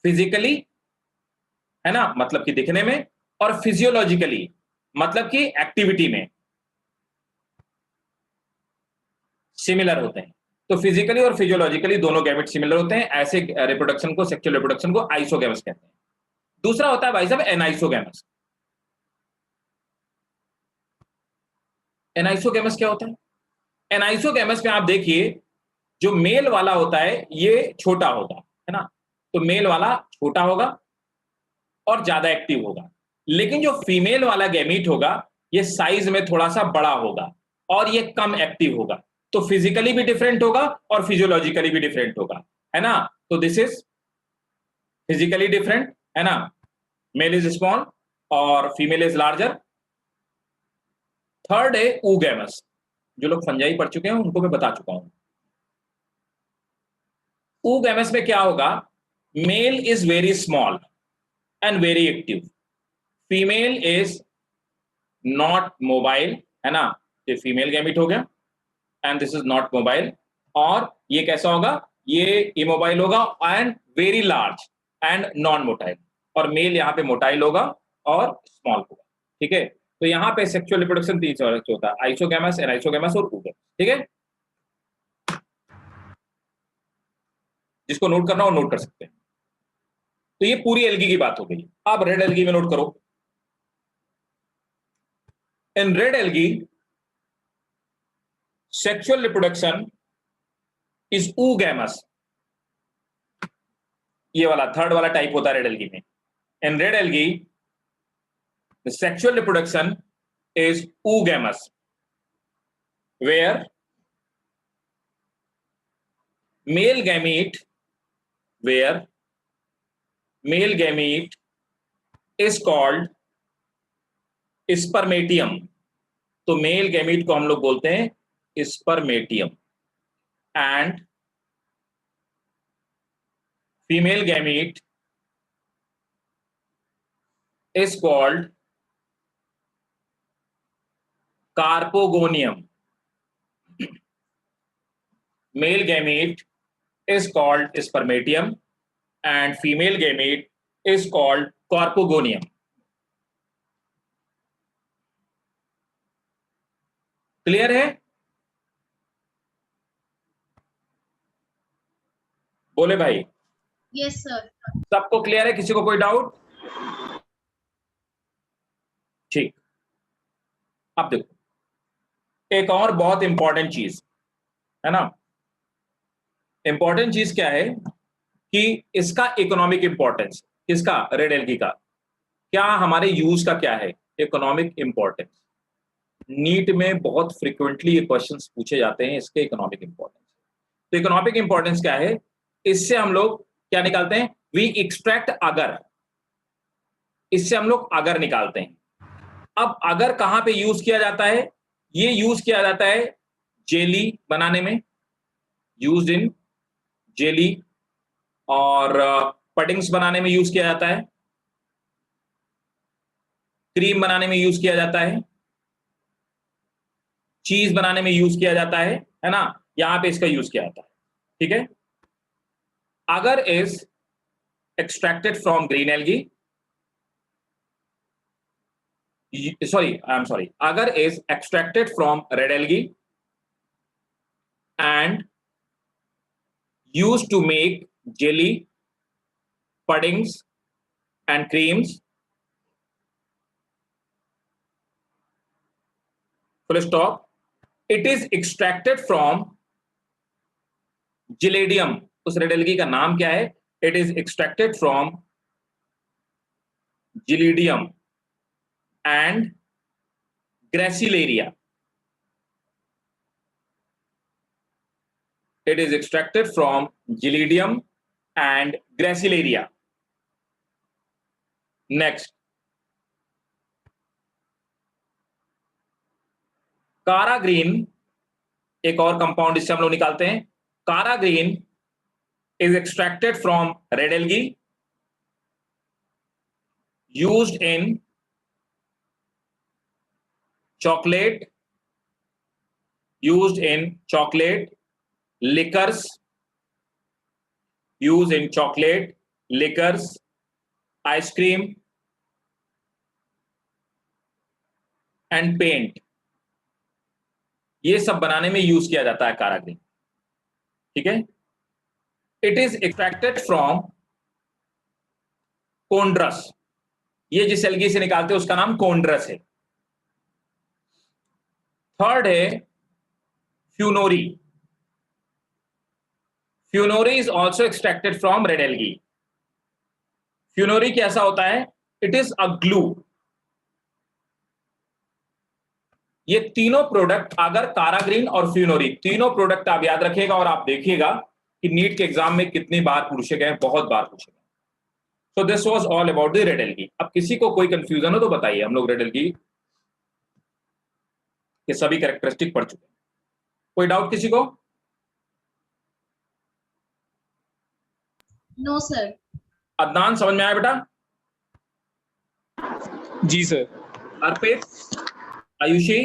फिजिकली, है ना, मतलब कि दिखने में, और फिजियोलॉजिकली मतलब कि एक्टिविटी में सिमिलर होते हैं। तो फिजिकली और फिजियोलॉजिकली दोनों गैमेट सिमिलर होते हैं। ऐसे रिप्रोडक्शन को, सेक्सुअल रिप्रोडक्शन को आइसोगैमस कहते हैं। दूसरा होता है भाई साहब एनाइसोगैमस। एनाइसोगैमस क्या होता है? एनाइसोगैमस में आप देखिए, जो मेल वाला होता है ये छोटा होगा, है ना, तो मेल वाला छोटा होगा और ज्यादा एक्टिव होगा। लेकिन जो फीमेल वाला गैमीट होगा ये साइज में थोड़ा सा बड़ा होगा और ये कम एक्टिव होगा। तो फिजिकली भी डिफरेंट होगा और फिजियोलॉजिकली भी डिफरेंट होगा, है ना। तो दिस इज फिजिकली डिफरेंट, है ना, मेल इज स्मॉल और फीमेल इज लार्जर। थर्ड है ऊगैमस। जो लोग फंजाई पढ़ चुके हैं उनको मैं बता चुका हूं। ऊगैमस में क्या होगा, male is very small and very active, female is not mobile, है ना, ये फीमेल गैमिट हो गया, and this is not mobile. और ये कैसा होगा, ये इमोबाइल होगा and very large and non motile. और मेल यहाँ पे मोटाइल होगा और स्मॉल होगा, ठीक है। तो यहाँ पे सेक्सुअल रिप्रोडक्शन 3 तरह से होता है, आइसोगैमस, एनाइसोगैमस और ऊगैमस, ठीक है। जिसको नोट करना हो नोट कर सकते हैं। तो ये पूरी एल्गी की बात हो गई। अब रेड एल्गी में नोट करो। In red algae sexual reproduction is oogamous। ये वाला थर्ड वाला टाइप होता है रेड एल्गी में। In red algae the sexual reproduction is oogamous where male gamete is called spermatium। तो मेल गैमीट को हम लोग बोलते हैं spermatium and female gamete is called carpogonium. Male gamete is called spermatium and female gamete is called carpogonium. Clear है? बोले भाई। Yes, sir. सबको क्लियर है? किसी को कोई डाउट? ठीक। अब देखो एक और बहुत इंपॉर्टेंट चीज है ना। इंपॉर्टेंट चीज क्या है कि इसका इकोनॉमिक इंपॉर्टेंस, किसका, रेड एल्गी का, क्या हमारे यूज का क्या है इकोनॉमिक इंपॉर्टेंस। नीट में बहुत फ्रीक्वेंटली ये क्वेश्चंस पूछे जाते हैं इसके इकोनॉमिक इंपॉर्टेंस। तो इकोनॉमिक इंपॉर्टेंस क्या है, इससे हम लोग क्या निकालते हैं, वी एक्सट्रैक्ट अगर, इससे हम लोग अगर निकालते हैं। अब अगर कहां पे यूज किया जाता है, ये यूज किया जाता है जेली बनाने में, यूज्ड इन जेली, और पडिंग्स बनाने में यूज किया जाता है, क्रीम बनाने में यूज किया जाता है, चीज बनाने में यूज किया जाता है ना, यहां पे इसका यूज किया जाता है, ठीक है। अगर is extracted from green algae sorry, agar is extracted from red algae and used to make jelly, puddings and creams, full stop. It is extracted from Giladium. उस रेड एल्गी का नाम क्या है? It is extracted from Giladium and Gracilaria. It is extracted from Giladium and Gracilaria. Next, कारा green, एक और compound इससे हम लोग निकालते हैं. कारा green is extracted from red algae, used in chocolate, liquors, ice cream and paint. ये सब बनाने में यूज किया जाता है कारा ग्रीन. ठीक है. It is extracted from Chondrus. ये जिस एल्गी से निकालते हैं उसका नाम Chondrus है. थर्ड है फ्यूनोरी. फ्यूनोरी is also extracted from red algae. फ्यूनोरी कैसा होता है? It is a glue. ये तीनों प्रोडक्ट, अगर कारा ग्रीन और फ्यूनोरी, तीनों प्रोडक्ट आप याद रखिएगा और आप देखिएगा कि नीट के एग्जाम में कितनी बार पूछे गए, बहुत बार पूछे गए. So this was all about the red algae. अब किसी को कोई कंफ्यूजन हो तो बताइए. हम लोग रेड एल्गी के सभी कैरेक्टरिस्टिक पढ़ चुके हैं. कोई डाउट किसी को? No sir. अदनान, समझ में आया बेटा? जी sir. Arpit, Ayushi?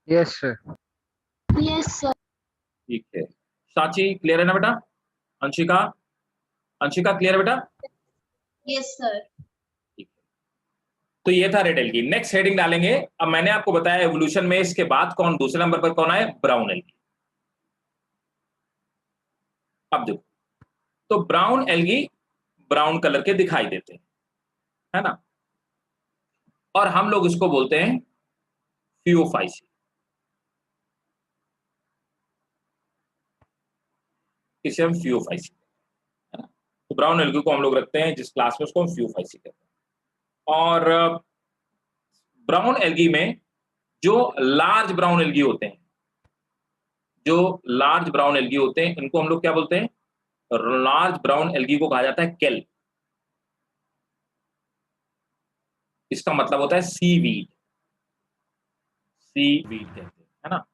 Yes sir. Yes, sir. ठीक है. साची क्लियर है ना बेटा? अंशिका क्लियर है बेटा? Yes sir. तो ये था रेड एल्गी. नेक्स्ट हेडिंग डालेंगे. अब मैंने आपको बताया एवोल्यूशन में इसके बाद कौन दूसरे नंबर पर कौन आए? Brown algae. अब देखो, तो ब्राउन एल्गी ब्राउन कलर के दिखाई देते हैं, है ना? और हम लोग इसको बोलते हैं फियोफाइसी. इसे हम फियोफाइसी, है ना? तो ब्राउन एल्गी को हम लोग रखते हैं जिस क्लास में, उसको हम फियोफाइसी कहते हैं. और ब्राउन एल्गी में जो लार्ज ब्राउन एल्गी होते हैं, इनको हम लोग क्या बोलते हैं? लार्ज ब्राउन एल्गी को कहा जाता है केल्प. इसका मतलब होता है सीवीड कहते हैं, है ना?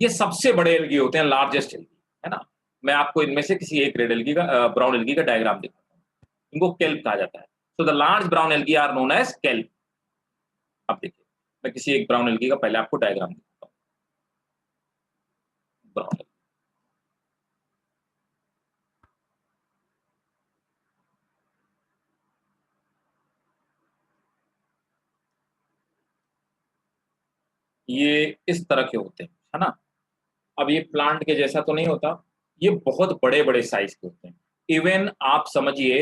ये सबसे बड़े एल्गी होते हैं, लार्जेस्ट एल्गी, है ना? मैं आपको इनमें से किसी एक रेड एल्गी का, ब्राउन एल्गी का डायग्राम दिखाता हूं. इनको केल्प कहा जाता है. So the large brown algae are known as kelp. अब देखिए, मैं किसी एक ब्राउन एल्गी का पहले आपको डायग्राम दिखाता हूं. ब्राउन एल्गी, ये इस तरह के होते हैं, है ना? अब ये प्लांट के जैसा तो नहीं होता, ये बहुत बड़े बड़े साइज के होते हैं. इवन आप समझिए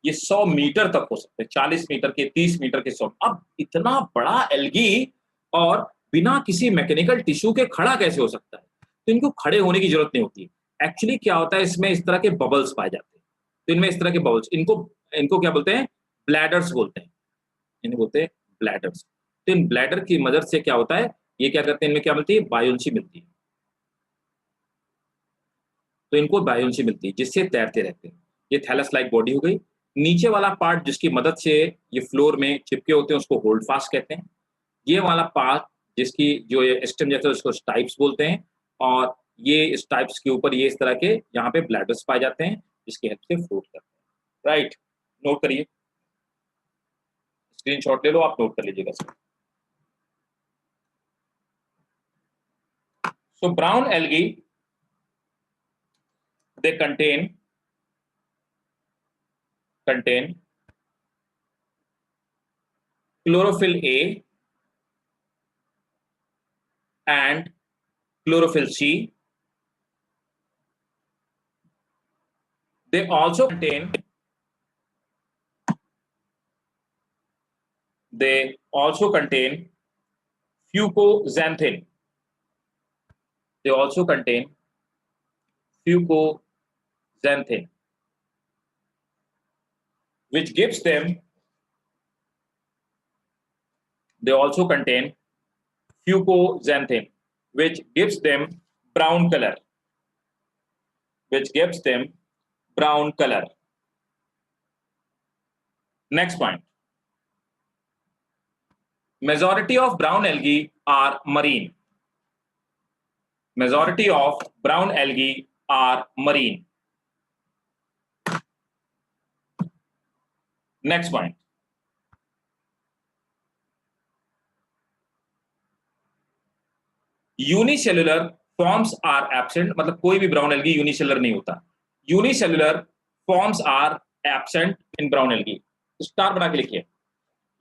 ये 100 मीटर तक हो सकते हैं, 40 मीटर के, 30 मीटर के 100. अब इतना बड़ा एल्गी और बिना किसी मैकेनिकल टिश्यू के खड़ा कैसे हो सकता है? तो इनको खड़े होने की जरूरत नहीं होती. एक्चुअली क्या होता है, इसमें इस तरह के बबल्स पाए जाते हैं. तो इनमें इस तरह के बबल्स, इनको क्या बोलते हैं? ब्लैडर्स बोलते हैं. इन्हें बोलते हैं ब्लैडर्स. तो इन ब्लैडर की मदद से क्या होता है, ये क्या करते हैं, इनमें क्या मिलती है? बायोन्सी मिलती है. तो इनको बायोन्सी मिलती है जिससे तैरते रहते हैं. ये थैलस लाइक बॉडी हो गई. नीचे वाला पार्ट जिसकी मदद से ये फ्लोर में चिपके होते हैं उसको होल्ड फास्ट कहते हैं. ये वाला पार्ट जिसकी जो ये स्टेम जैसे, उसको स्टाइप्स बोलते हैं. और ये स्टाइप्स के ऊपर ये इस तरह के यहाँ पे ब्लैडर्स पाए जाते हैं जिसकी हेल्प से फ्लोट करते हैं. राइट, नोट करिए, स्क्रीनशॉट ले लो, आप नोट कर लीजिएगा. सो brown algae, they contain chlorophyll A and chlorophyll C. They also contain fucoxanthin. They also contain fucoxanthin, which gives them, they also contain fucoxanthin, which gives them brown color, Next point. Majority of brown algae are marine. Majority of brown algae are marine. Next point. Unicellular forms are absent. मतलब कोई भी brown algae unicellular नहीं होता. Unicellular forms are absent in brown algae. Star बना के लिखिए.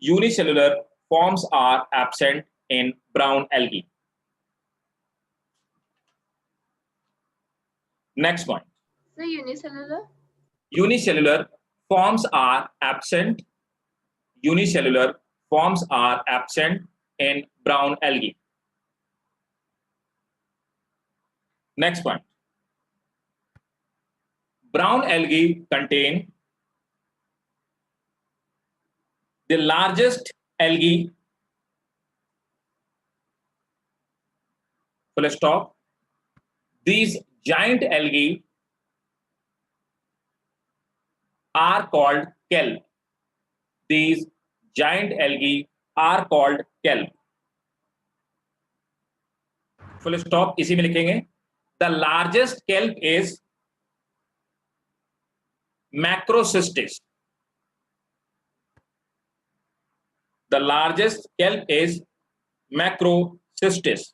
Unicellular forms are absent in brown algae. Next point. So unicellular. Unicellular forms are absent. Unicellular forms are absent in brown algae. Next point. Brown algae contain the largest algae, full stop. These giant algae are called kelp. These giant algae are called kelp. Full stop. इसी में लिखेंगे. The largest kelp is Macrocystis. The largest kelp is Macrocystis,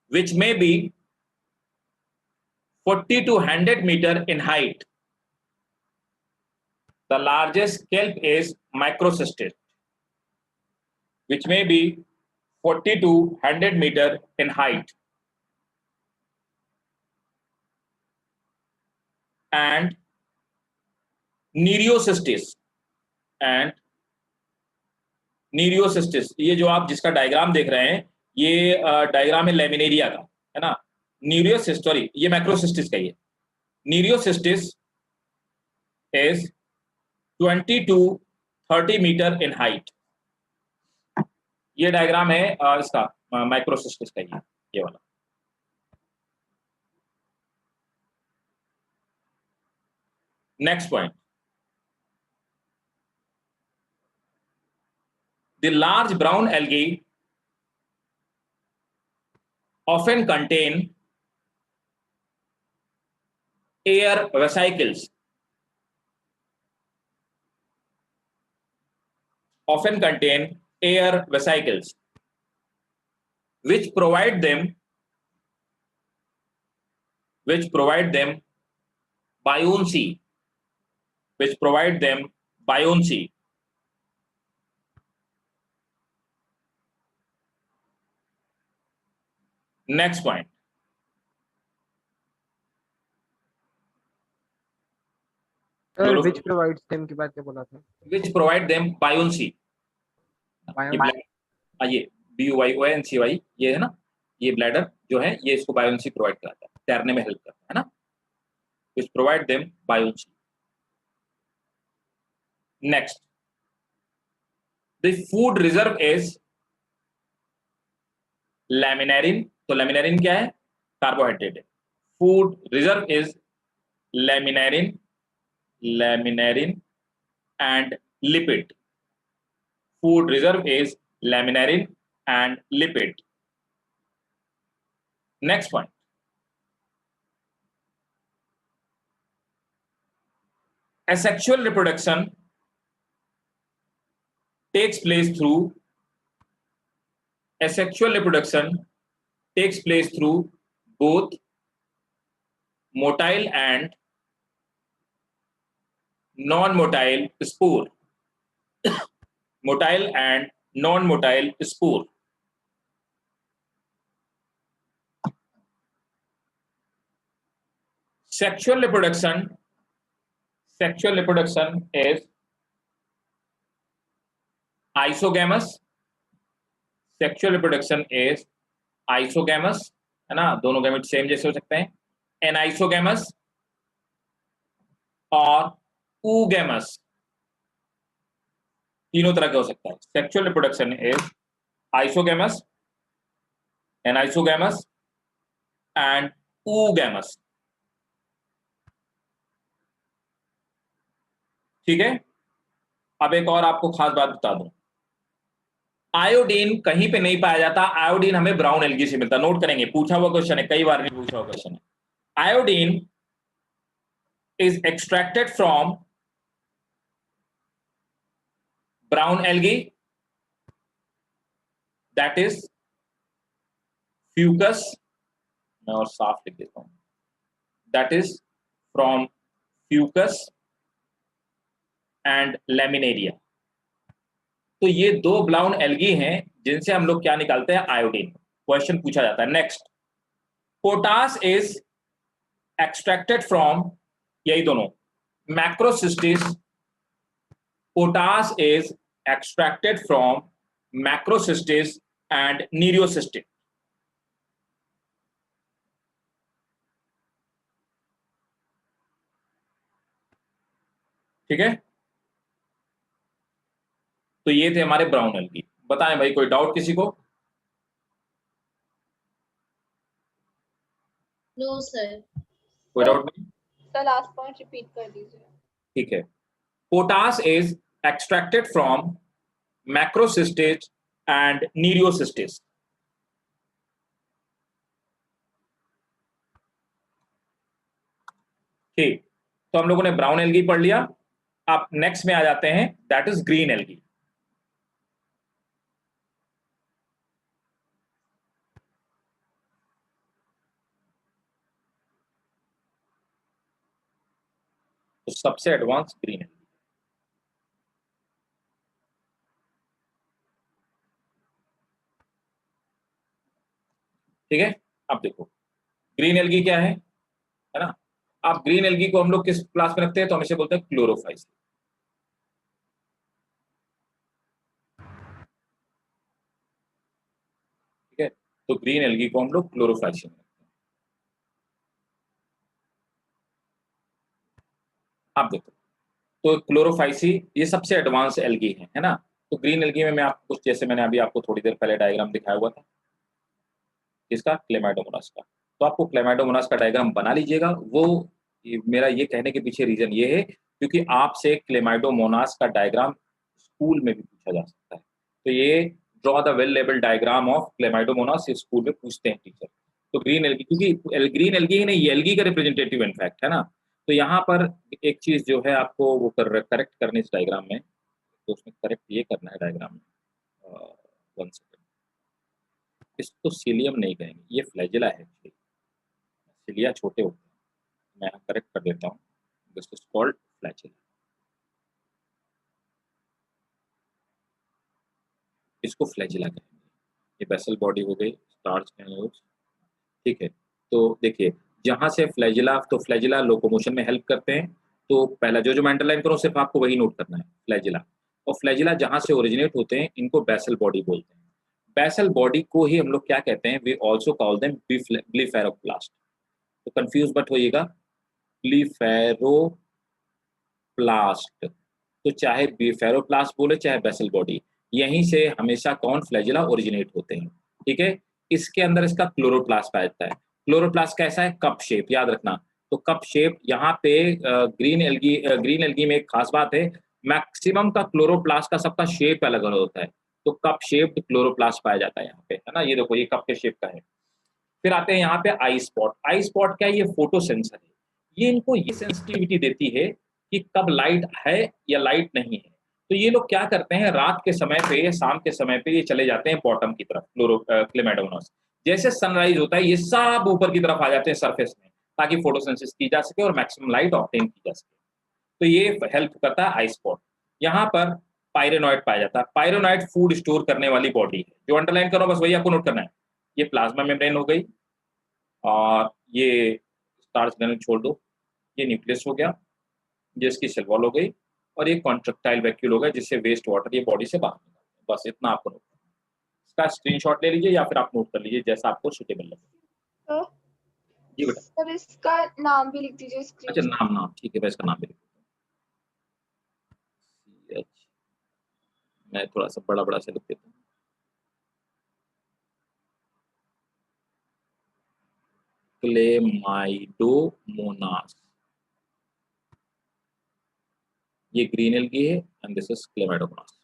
which may be 40 to 100 meter in height. The largest kelp is Macrocystis, which may be 40 to 100 meter in height. And Nereocystis. And Nereocystis, ये जो आप जिसका diagram देख रहे हैं, ये diagram है laminaria का, है ना. Nereocystis, सॉरी, ये मैक्रोसिस्टिस का ही है. Nereocystis is 20 to 30 metre in height. ये डायग्राम है इसका माइक्रोसिस्टिस का ही, ये वाला. Next point. The large brown algae often contain air vesicles. Often contain air vesicles, which provide them buoyancy. Which provide them buoyancy. Next point. Sir, which provides them की बात क्या बोला था? Which provide them buoyancy. ये BUYONCY ये है ना, ये ब्लैडर जो है ये इसको buoyancy प्रोवाइड कराता है, तैरने में हेल्प करता है ना. Which provide them buoyancy. Next, the food reserve is laminarin. तो laminarin क्या है? कार्बोहाइड्रेट है. Food reserve is laminarin and lipid. Food reserve is laminarin and lipid. Next point. Asexual reproduction takes place through both motile and non-motile spore. motile and non-motile spore. Sexual reproduction is isogamous. Sexual reproduction is isogamous, है ना, दोनों gamete same जैसे हो सकते हैं, anisogamous और oogamous, तीनों तरह का हो सकता है. Sexual reproduction is isogamous, anisogamous and oogamous. ठीक है. अब एक और आपको खास बात बता दूं, आयोडीन कहीं पे नहीं पाया जाता. आयोडीन हमें ब्राउन एल्गी से मिलता. नोट करेंगे, पूछा हुआ क्वेश्चन है, कई बार भी पूछा हुआ क्वेश्चन है. Iodine is extracted from brown algae, that is fucus. मैं और साफ लिख देता हूं, that is from fucus and laminaria. तो ये दो ब्राउन एल्गी हैं जिनसे हम लोग क्या निकालते हैं, आयोडीन. क्वेश्चन पूछा जाता है. Next, potash is extracted from, यही दोनों, macrocystis. Potash is extracted from macrocystis and nereocystis. ठीक है. तो ये थे हमारे ब्राउन एल्गी. बताएं भाई, कोई डाउट किसी को? No sir. कोई डाउट नहीं? सर लास्ट पॉइंट रिपीट कर दीजिए. ठीक है. Potash is extracted from macrocystis and nereocystis. ठीक. तो हम लोगों ने ब्राउन एल्गी पढ़ लिया. अब नेक्स्ट में आ जाते हैं, दैट इज ग्रीन एल्गी. तो सबसे एडवांस ग्रीन एल्गी. ठीक है. अब देखो, ग्रीन एल्गी क्या है ना. आप ग्रीन एल्गी को हम लोग किस क्लास में रखते हैं, तो हम इसे बोलते हैं क्लोरोफाइसी. ठीक है. तो ग्रीन एल्गी को हम लोग क्लोरोफाइसी में रखते हैं. आप देखो, तो क्लोरोफाइसी ये सबसे एडवांस एल्गी है ना. तो ग्रीन एल्गी में मैं आपको कुछ, जैसे मैंने अभी आपको थोड़ी देर पहले डायग्राम दिखाया हुआ था, इसका क्लेमाइडोमोनास का. तो आपको क्लेमाइडोमोनास का डायग्राम बना लीजिएगा. वो मेरा ये कहने के पीछे रीजन ये है क्योंकि आपसे क्लेमाइडोमोनास का डायग्राम स्कूल में भी पूछा जा सकता है. तो ये draw the well label diagram of Chlamydomonas school में पूछते हैं टीचर. तो ग्रीन एल्गी, क्योंकि ग्रीन एल्गी ही नहीं, ये एल्गी का रिप्रेजेंटेटिव इनफैक्ट है ना. तो यहाँ पर एक चीज जो है आपको वो करेक्ट करनी इस डायग्राम में, तो उसमें करेक्ट ये करना है डायग्राम में. 1 सेकेंड. इसको सीलियम नहीं कहेंगे, ये फ्लैजिला है. सिलिया छोटे होते हैं, मैं करेक्ट कर देता हूँ. This is called flagella. इसको फ्लैजिला कहेंगे. ये बेसल बॉडी हो गई, स्टार्च ग्रैन्यूल्स. ठीक है. तो देखिए, जहां से फ्लैजिला, तो फ्लैजिला लोकोमोशन में हेल्प करते हैं. तो पहला जो मैं अंडरलाइन करूँ, सिर्फ आपको वही नोट करना है, फ्लैजिला. और फ्लैजिला जहां से ओरिजिनेट होते हैं, इनको बेसल बॉडी बोलते हैं. बेसल बॉडी को ही हम लोग क्या कहते हैं, वी ऑल्सो कॉल देम ब्लीफेरोप्लास्ट. तो कंफ्यूज मत होइएगा, ब्लीफेरोप्लास्ट. तो चाहे ब्लीफेरोप्लास्ट बोले चाहे बेसल बॉडी, यहीं से हमेशा कौन, फ्लैजिला ओरिजिनेट होते हैं. ठीक है. इसके अंदर इसका क्लोरोप्लास्ट पाया जाता है. क्लोरोप्लास्ट कैसा है, कप शेप, याद रखना. तो कप शेप, यहाँ पे ग्रीन एल्गी में एक खास बात है, मैक्सिमम का क्लोरोप्लास्ट का सबका शेप अलग अलग होता है. तो कप शेप्ड क्लोरोप्लास्ट पाया जाता है यहाँ पे, है ना. ये देखो, ये कप के शेप का है. फिर आते हैं यहाँ पे आई स्पॉट. आई स्पॉट क्या है, ये फोटो सेंसर है. ये इनको ये सेंसिटिविटी देती है कि कब लाइट है या लाइट नहीं है. तो ये लोग क्या करते हैं, रात के समय पे, शाम के समय पे ये चले जाते हैं बॉटम की तरफ. क्लेमाइडोमोनास जैसे सनराइज होता है, ये सब ऊपर की तरफ आ जाते हैं सरफेस में, ताकि फोटोसिंथेसिस की जा सके और मैक्सिमम लाइट ऑब्टेन की जा सके. तो ये हेल्प करता है आई स्पॉट. यहाँ पर पायरेनॉइड पाया जाता है। पायरेनॉइड फूड स्टोर करने वाली बॉडी है। जो अंडरलाइन करो बस वही आपको नोट करना है। ये प्लाज्मा मेम्ब्रेन हो गई, और ये स्टार्च ग्रैन्युल छोड़ दो, ये न्यूक्लियस हो गया, ये इसकी सेल वॉल हो गई, और ये कॉन्ट्रैक्टाइल वैक्यूल हो गया जिससे वेस्ट वाटर ये बॉडी से बाहर निकलता है। बस इतना आपको नोट करना है। इसका स्क्रीनशॉट ले लीजिए या फिर आप नोट कर लीजिए जैसा आपको सुटेबल लगे। जी बेटा। सर इसका नाम भी लिख दीजिए स्क्रीन। अच्छा नाम ठीक है, मैं इसका नाम भी लिख देता हूँ। मैं थोड़ा सा बड़ा बड़ा से लिख देता हूँ। क्लेमाइडोमोनास, ये ग्रीन एल्गी है and this is Chlamydomonas.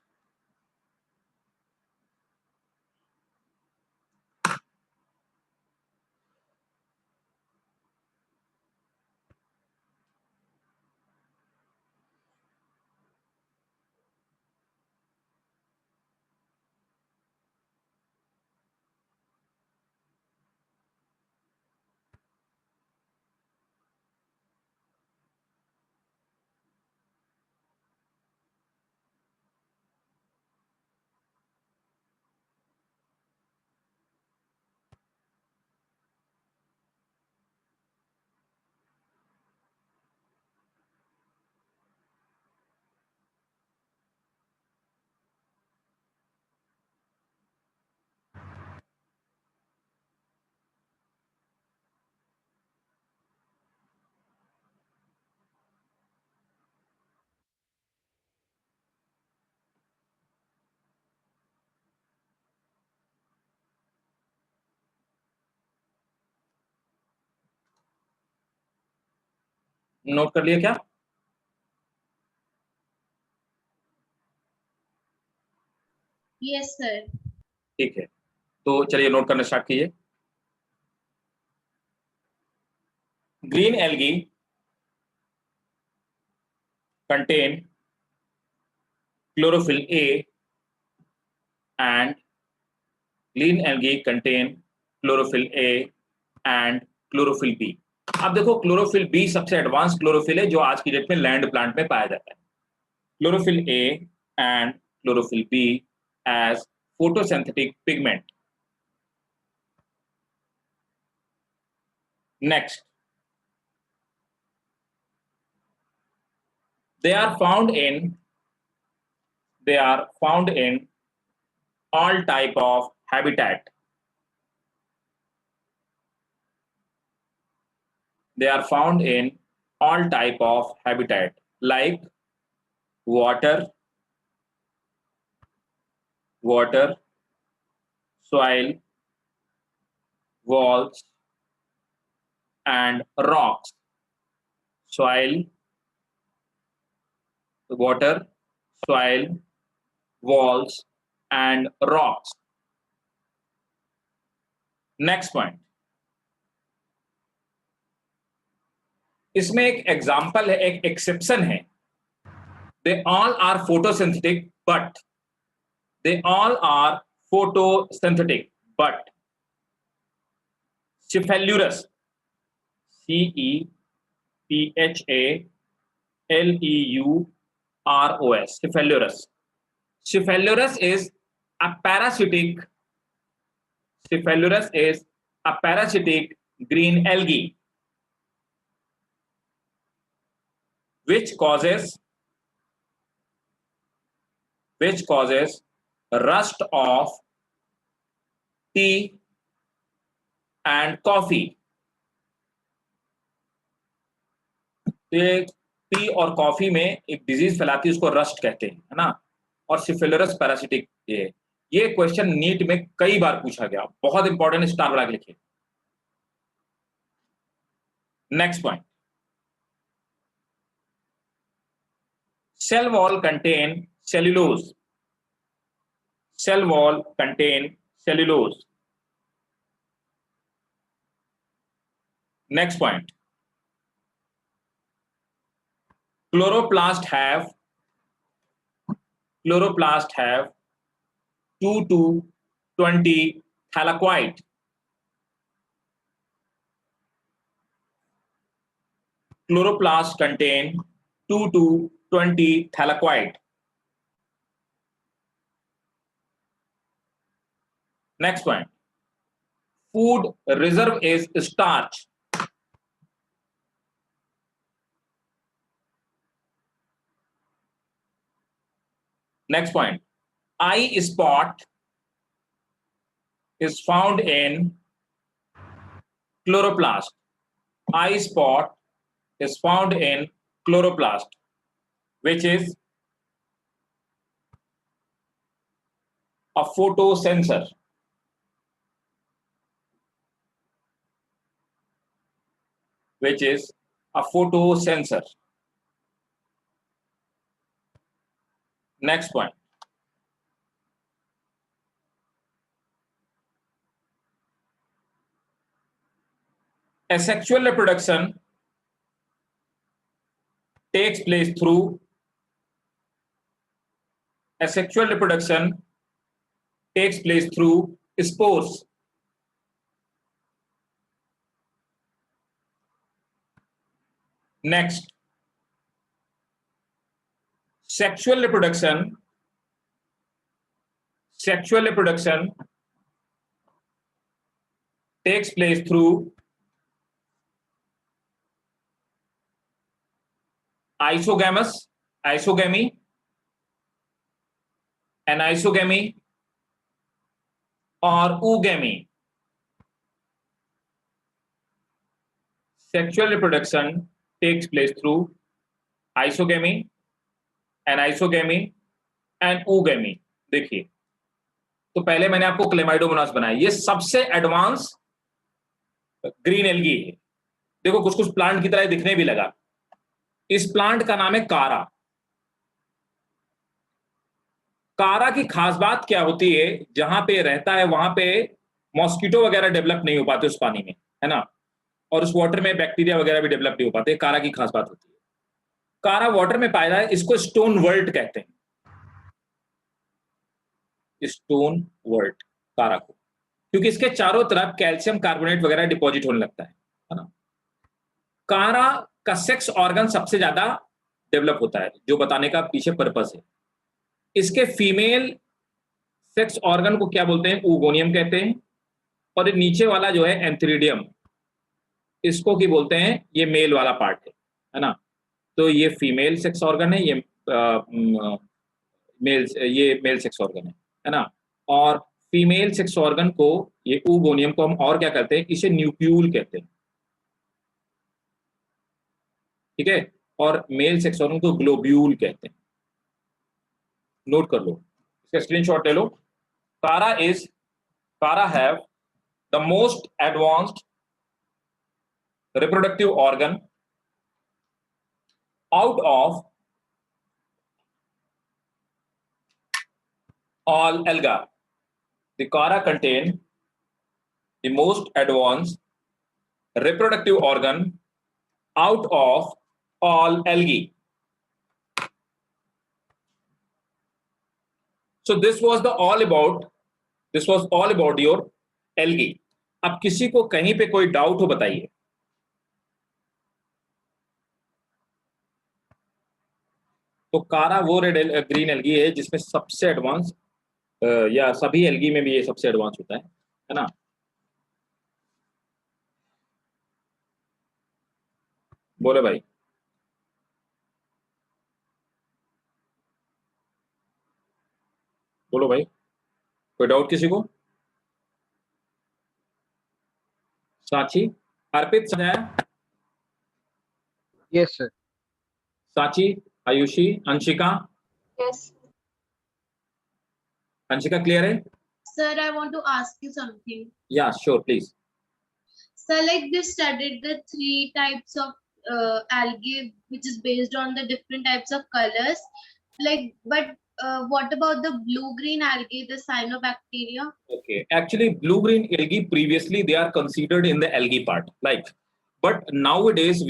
Note कर लिया क्या? Yes sir. ठीक है, तो चलिए नोट करना स्टार्ट कीजिए। Green algae contain chlorophyll A and green algae contain chlorophyll A and chlorophyll B। अब देखो क्लोरोफिल बी सबसे एडवांस क्लोरोफिल है जो आज की डेट में लैंड प्लांट में पाया जाता है। Chlorophyll a and chlorophyll b as photosynthetic pigment. Next, they are found in all type of habitat। They are found in all type of habitat like water, soil, walls and rocks। Soil, water, soil, walls and rocks। Next point, इसमें एक example है, एक exception है। They all are photosynthetic but Cephallurus, Cephallurus, Cephallurus is a parasitic green algae which causes rust of tea and coffee। ये T और coffee में एक disease फैलाती है, उसको रस्ट कहते हैं, है ना। और सिफिलरस पैरासिटिक ये क्वेश्चन नीट में कई बार पूछा गया, बहुत इंपॉर्टेंट, स्टार बना के लिखिए। Next point, cell wall contain cellulose. Cell wall contain cellulose. Next point, chloroplast have 2 to 20 thylakoid। Chloroplast contain 2 to 20 thylakoid। Next point. Food reserve is starch. Next point. Eye spot is found in chloroplast. Eye spot is found in chloroplast, which is a photosensor. Which is a photosensor. Next point. Asexual reproduction takes place through spores. Next, sexual reproduction takes place through isogamy, anisogamy, or oogamy. Sexual reproduction takes place through isogamy, anisogamy and oogamy. देखिए, तो पहले मैंने आपको Chlamydomonas बनाया, ये सबसे advance green algae है। देखो कुछ कुछ प्लांट की तरह दिखने भी लगा। इस प्लांट का नाम है कारा। कारा की खास बात क्या होती है, जहां पे रहता है वहां पे मॉस्किटो वगैरह डेवलप नहीं हो पाते उस पानी में, है ना, और उस वाटर में बैक्टीरिया वगैरह भी डेवलप नहीं हो पाते। कारा की खास बात होती है, कारा वाटर में पाया है, इसको स्टोन वर्ल्ट कहते हैं, स्टोन वर्ल्ट कारा को, क्योंकि इसके चारों तरफ कैल्शियम कार्बोनेट वगैरह डिपॉजिट होने लगता है ना। कारा का सेक्स ऑर्गन सबसे ज्यादा डेवलप होता है, जो बताने का पीछे पर्पस है। इसके फीमेल सेक्स ऑर्गन को क्या बोलते हैं, oogoneum कहते हैं, और ये नीचे वाला जो है एंथ्रीडियम, इसको की बोलते हैं, ये मेल वाला पार्ट है ना। तो ये फीमेल सेक्स ऑर्गन है, ये मेल सेक्स ऑर्गन है ना। और फीमेल सेक्स ऑर्गन को, ये oogoneum को हम और क्या कहते हैं, इसे न्यूक्यूल कहते हैं, ठीक है, और मेल सेक्स ऑर्गन को ग्लोब्यूल कहते हैं। नोट कर लो, इसका स्क्रीनशॉट ले लो। कारा have the most advanced reproductive organ out of all alga. The Cara contain the most advanced reproductive organ out of all algae. So this was all about your algae. अब किसी को कहीं पे कोई डाउट हो बताइए। तो कारा वो ग्रीन एल्गी है जिसमें सबसे एडवांस, या सभी एल्गी में भी ये सबसे एडवांस होता है ना। बोले भाई, बोलो भाई, कोई डाउट किसी को? साची, अर्पित, समझाया? Yes sir. साची, आयुषी, अंशिका? Yes. अंशिका क्लियर है? Sir, I want to ask you something. Yeah, sure, please. So, like they studied the 3 types of algae, which is based on the different types of colors. Like, but what about the blue-green algae, the cyanobacteria? Okay, actually, blue-green algae previously they are considered in the algae part, like. But nowadays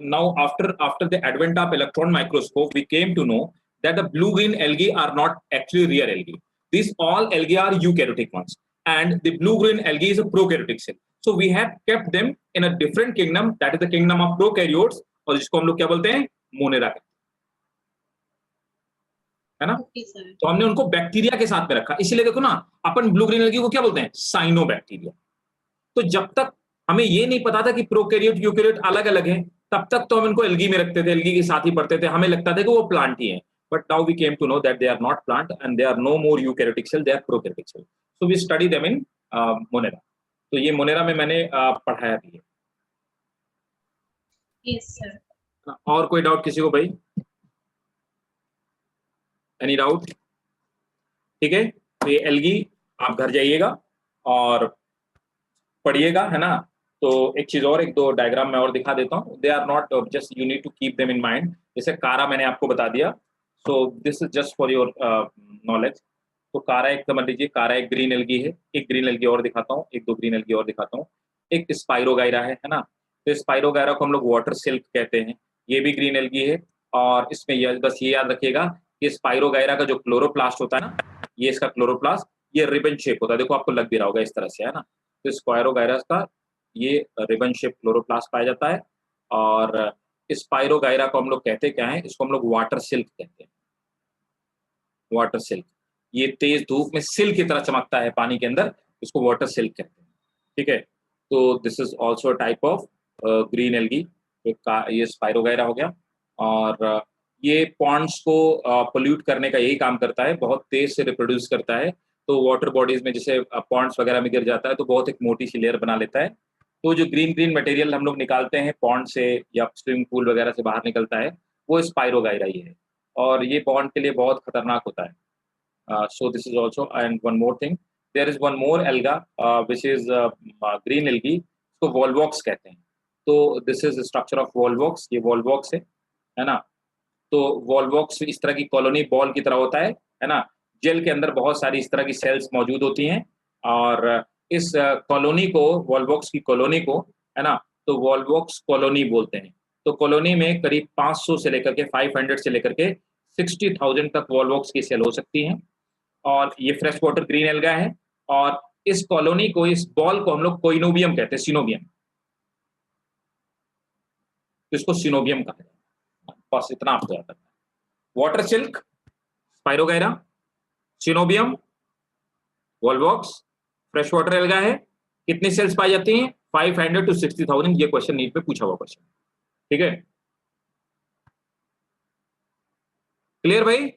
now after the advent of electron microscope, we came to know that the blue-green algae are not actually real algae. These all algae are eukaryotic ones, and the blue-green algae is a prokaryotic cell. So we have kept them in a different kingdom, that is the kingdom of prokaryotes, और जिसको हम लोग क्या बोलते हैं, Monera. है ना। Okay, sir. तो हमने उनको बैक्टीरिया के साथ में रखा, इसीलिए देखो ना अपन ब्लू ग्रीन एल्गी को क्या बोलते हैं, साइनोबैक्टीरिया। तो जब तक हमें ये नहीं पता था कि प्रोकैरियोट यूकैरियोट अलग अलग है, तब तक तो हम इनको एल्गी में रखते थे, एल्गी के साथ ही पढ़ते थे, हमें लगता था कि वो प्लांट ही है। But now we came to know that they are not plant and they are no more eukaryotic cell, they are prokaryotic cell. So we study them in Monera. तो ये मोनेरा में मैंने पढ़ाया भी है। Yes, sir. और कोई doubt किसी को भाई? Any doubt? ठीक है, तो ये एल्गी आप घर जाइएगा और पढ़िएगा, है ना। तो एक चीज और, एक दो डायग्राम मैं और दिखा देता हूँ। They are not just, you need to keep them in mind. जैसे कारा मैंने आपको बता दिया, so this is just for your knowledge. तो कारा एक समझ लीजिए, कारा एक ग्रीन एल्गी है। एक ग्रीन एल्गी और दिखाता हूँ, एक दो ग्रीन एल्गी और दिखाता हूँ। एक स्पाइरोगाइरा है ना। तो स्पाइरोगाइरा को हम लोग वाटर सिल्क कहते हैं, ये भी ग्रीन एल्गी है। और इसमें बस ये याद रखिएगा कि स्पाइरोगाइरा का जो क्लोरोप्लास्ट होता है ना, ये इसका क्लोरोप्लास्ट, ये रिबन शेप होता है, देखो आपको लग भी रहा होगा इस तरह से, है ना। तो स्पाइरोगाइरा का ये रिबन शेप क्लोरोप्लास्ट पाया जाता है। और स्पाइरोगाइरा को हम लोग कहते क्या है, इसको हम लोग वाटर सिल्क कहते हैं, वाटर सिल्क। ये तेज धूप में सिल्क की तरह चमकता है पानी के अंदर, इसको वाटर सिल्क कहते हैं। ठीक है, तो this is also type of green algae. ये स्पाइरोगाइरा हो गया। और ये पॉन्ड्स को पोल्यूट करने का यही काम करता है, बहुत तेज से रिप्रोड्यूस करता है। तो वाटर बॉडीज में जैसे पॉन्ड्स वगैरह में गिर जाता है तो बहुत एक मोटी सी लेयर बना लेता है। तो जो ग्रीन ग्रीन मटेरियल हम लोग निकालते हैं पॉन्ड से या स्विमिंग पूल वगैरह से बाहर निकलता है, वो स्पाइरोगाइरा ही है। और ये पॉन्ड के लिए बहुत खतरनाक होता है। So this is also, and one more thing, there is one more alga which is green algae, इसको वॉल्वॉक्स कहते हैं। तो this is structure of Volvox, ये वॉल्वॉक्स है ना। तो वॉल्वॉक्स इस तरह की कॉलोनी बॉल की तरह होता है ना। जेल के अंदर बहुत सारी इस तरह की सेल्स मौजूद होती हैं। और इस कॉलोनी को, वॉल्वॉक्स की कॉलोनी को, है ना, तो वॉल्वॉक्स कॉलोनी बोलते हैं। तो कॉलोनी में करीब 500 से लेकर के 500 से लेकर के 60,000 तक वॉल्वॉक्स की सेल हो सकती हैं। और ये फ्रेश वाटर ग्रीन एल्गा है। और इस कॉलोनी को, इस बॉल को हम लोग कोइनोबियम कहते हैं, सिनोबियम। तो इसको सिनोबियम कहा जाता है। बस इतना आपको याद रखना है। Water silk, spirogyra, coenobium, Volvox, fresh water alga है। कितनी सेल्स पाई जाती हैं? 500 to 60,000। ये क्वेश्चन नीट पे पूछा हुआ क्वेश्चन। ठीक है, क्लियर भाई?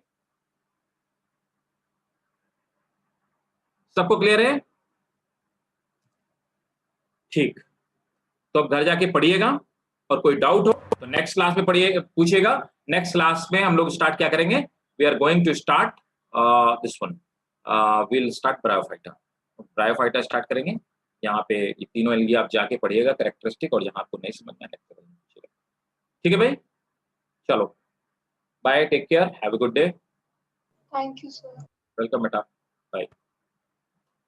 सबको क्लियर है? ठीक, तो अब घर जाके पढ़िएगा और कोई डाउट हो तो नेक्स्ट क्लास में पढ़िए, पूछिएगा। नेक्स्ट क्लास में हम लोग स्टार्ट क्या करेंगे? We are going to start this one, will start Bryophyta. Bryophyta start करेंगे। यहाँ पे ये तीनों एल्गी आप जाके पढ़िएगा कैरेक्टरिस्टिक, और जहाँ आपको नहीं समझ में आए। ठीक है भाई, चलो bye, take care, have a good day. Thank you, sir. Welcome बेटा, बाय।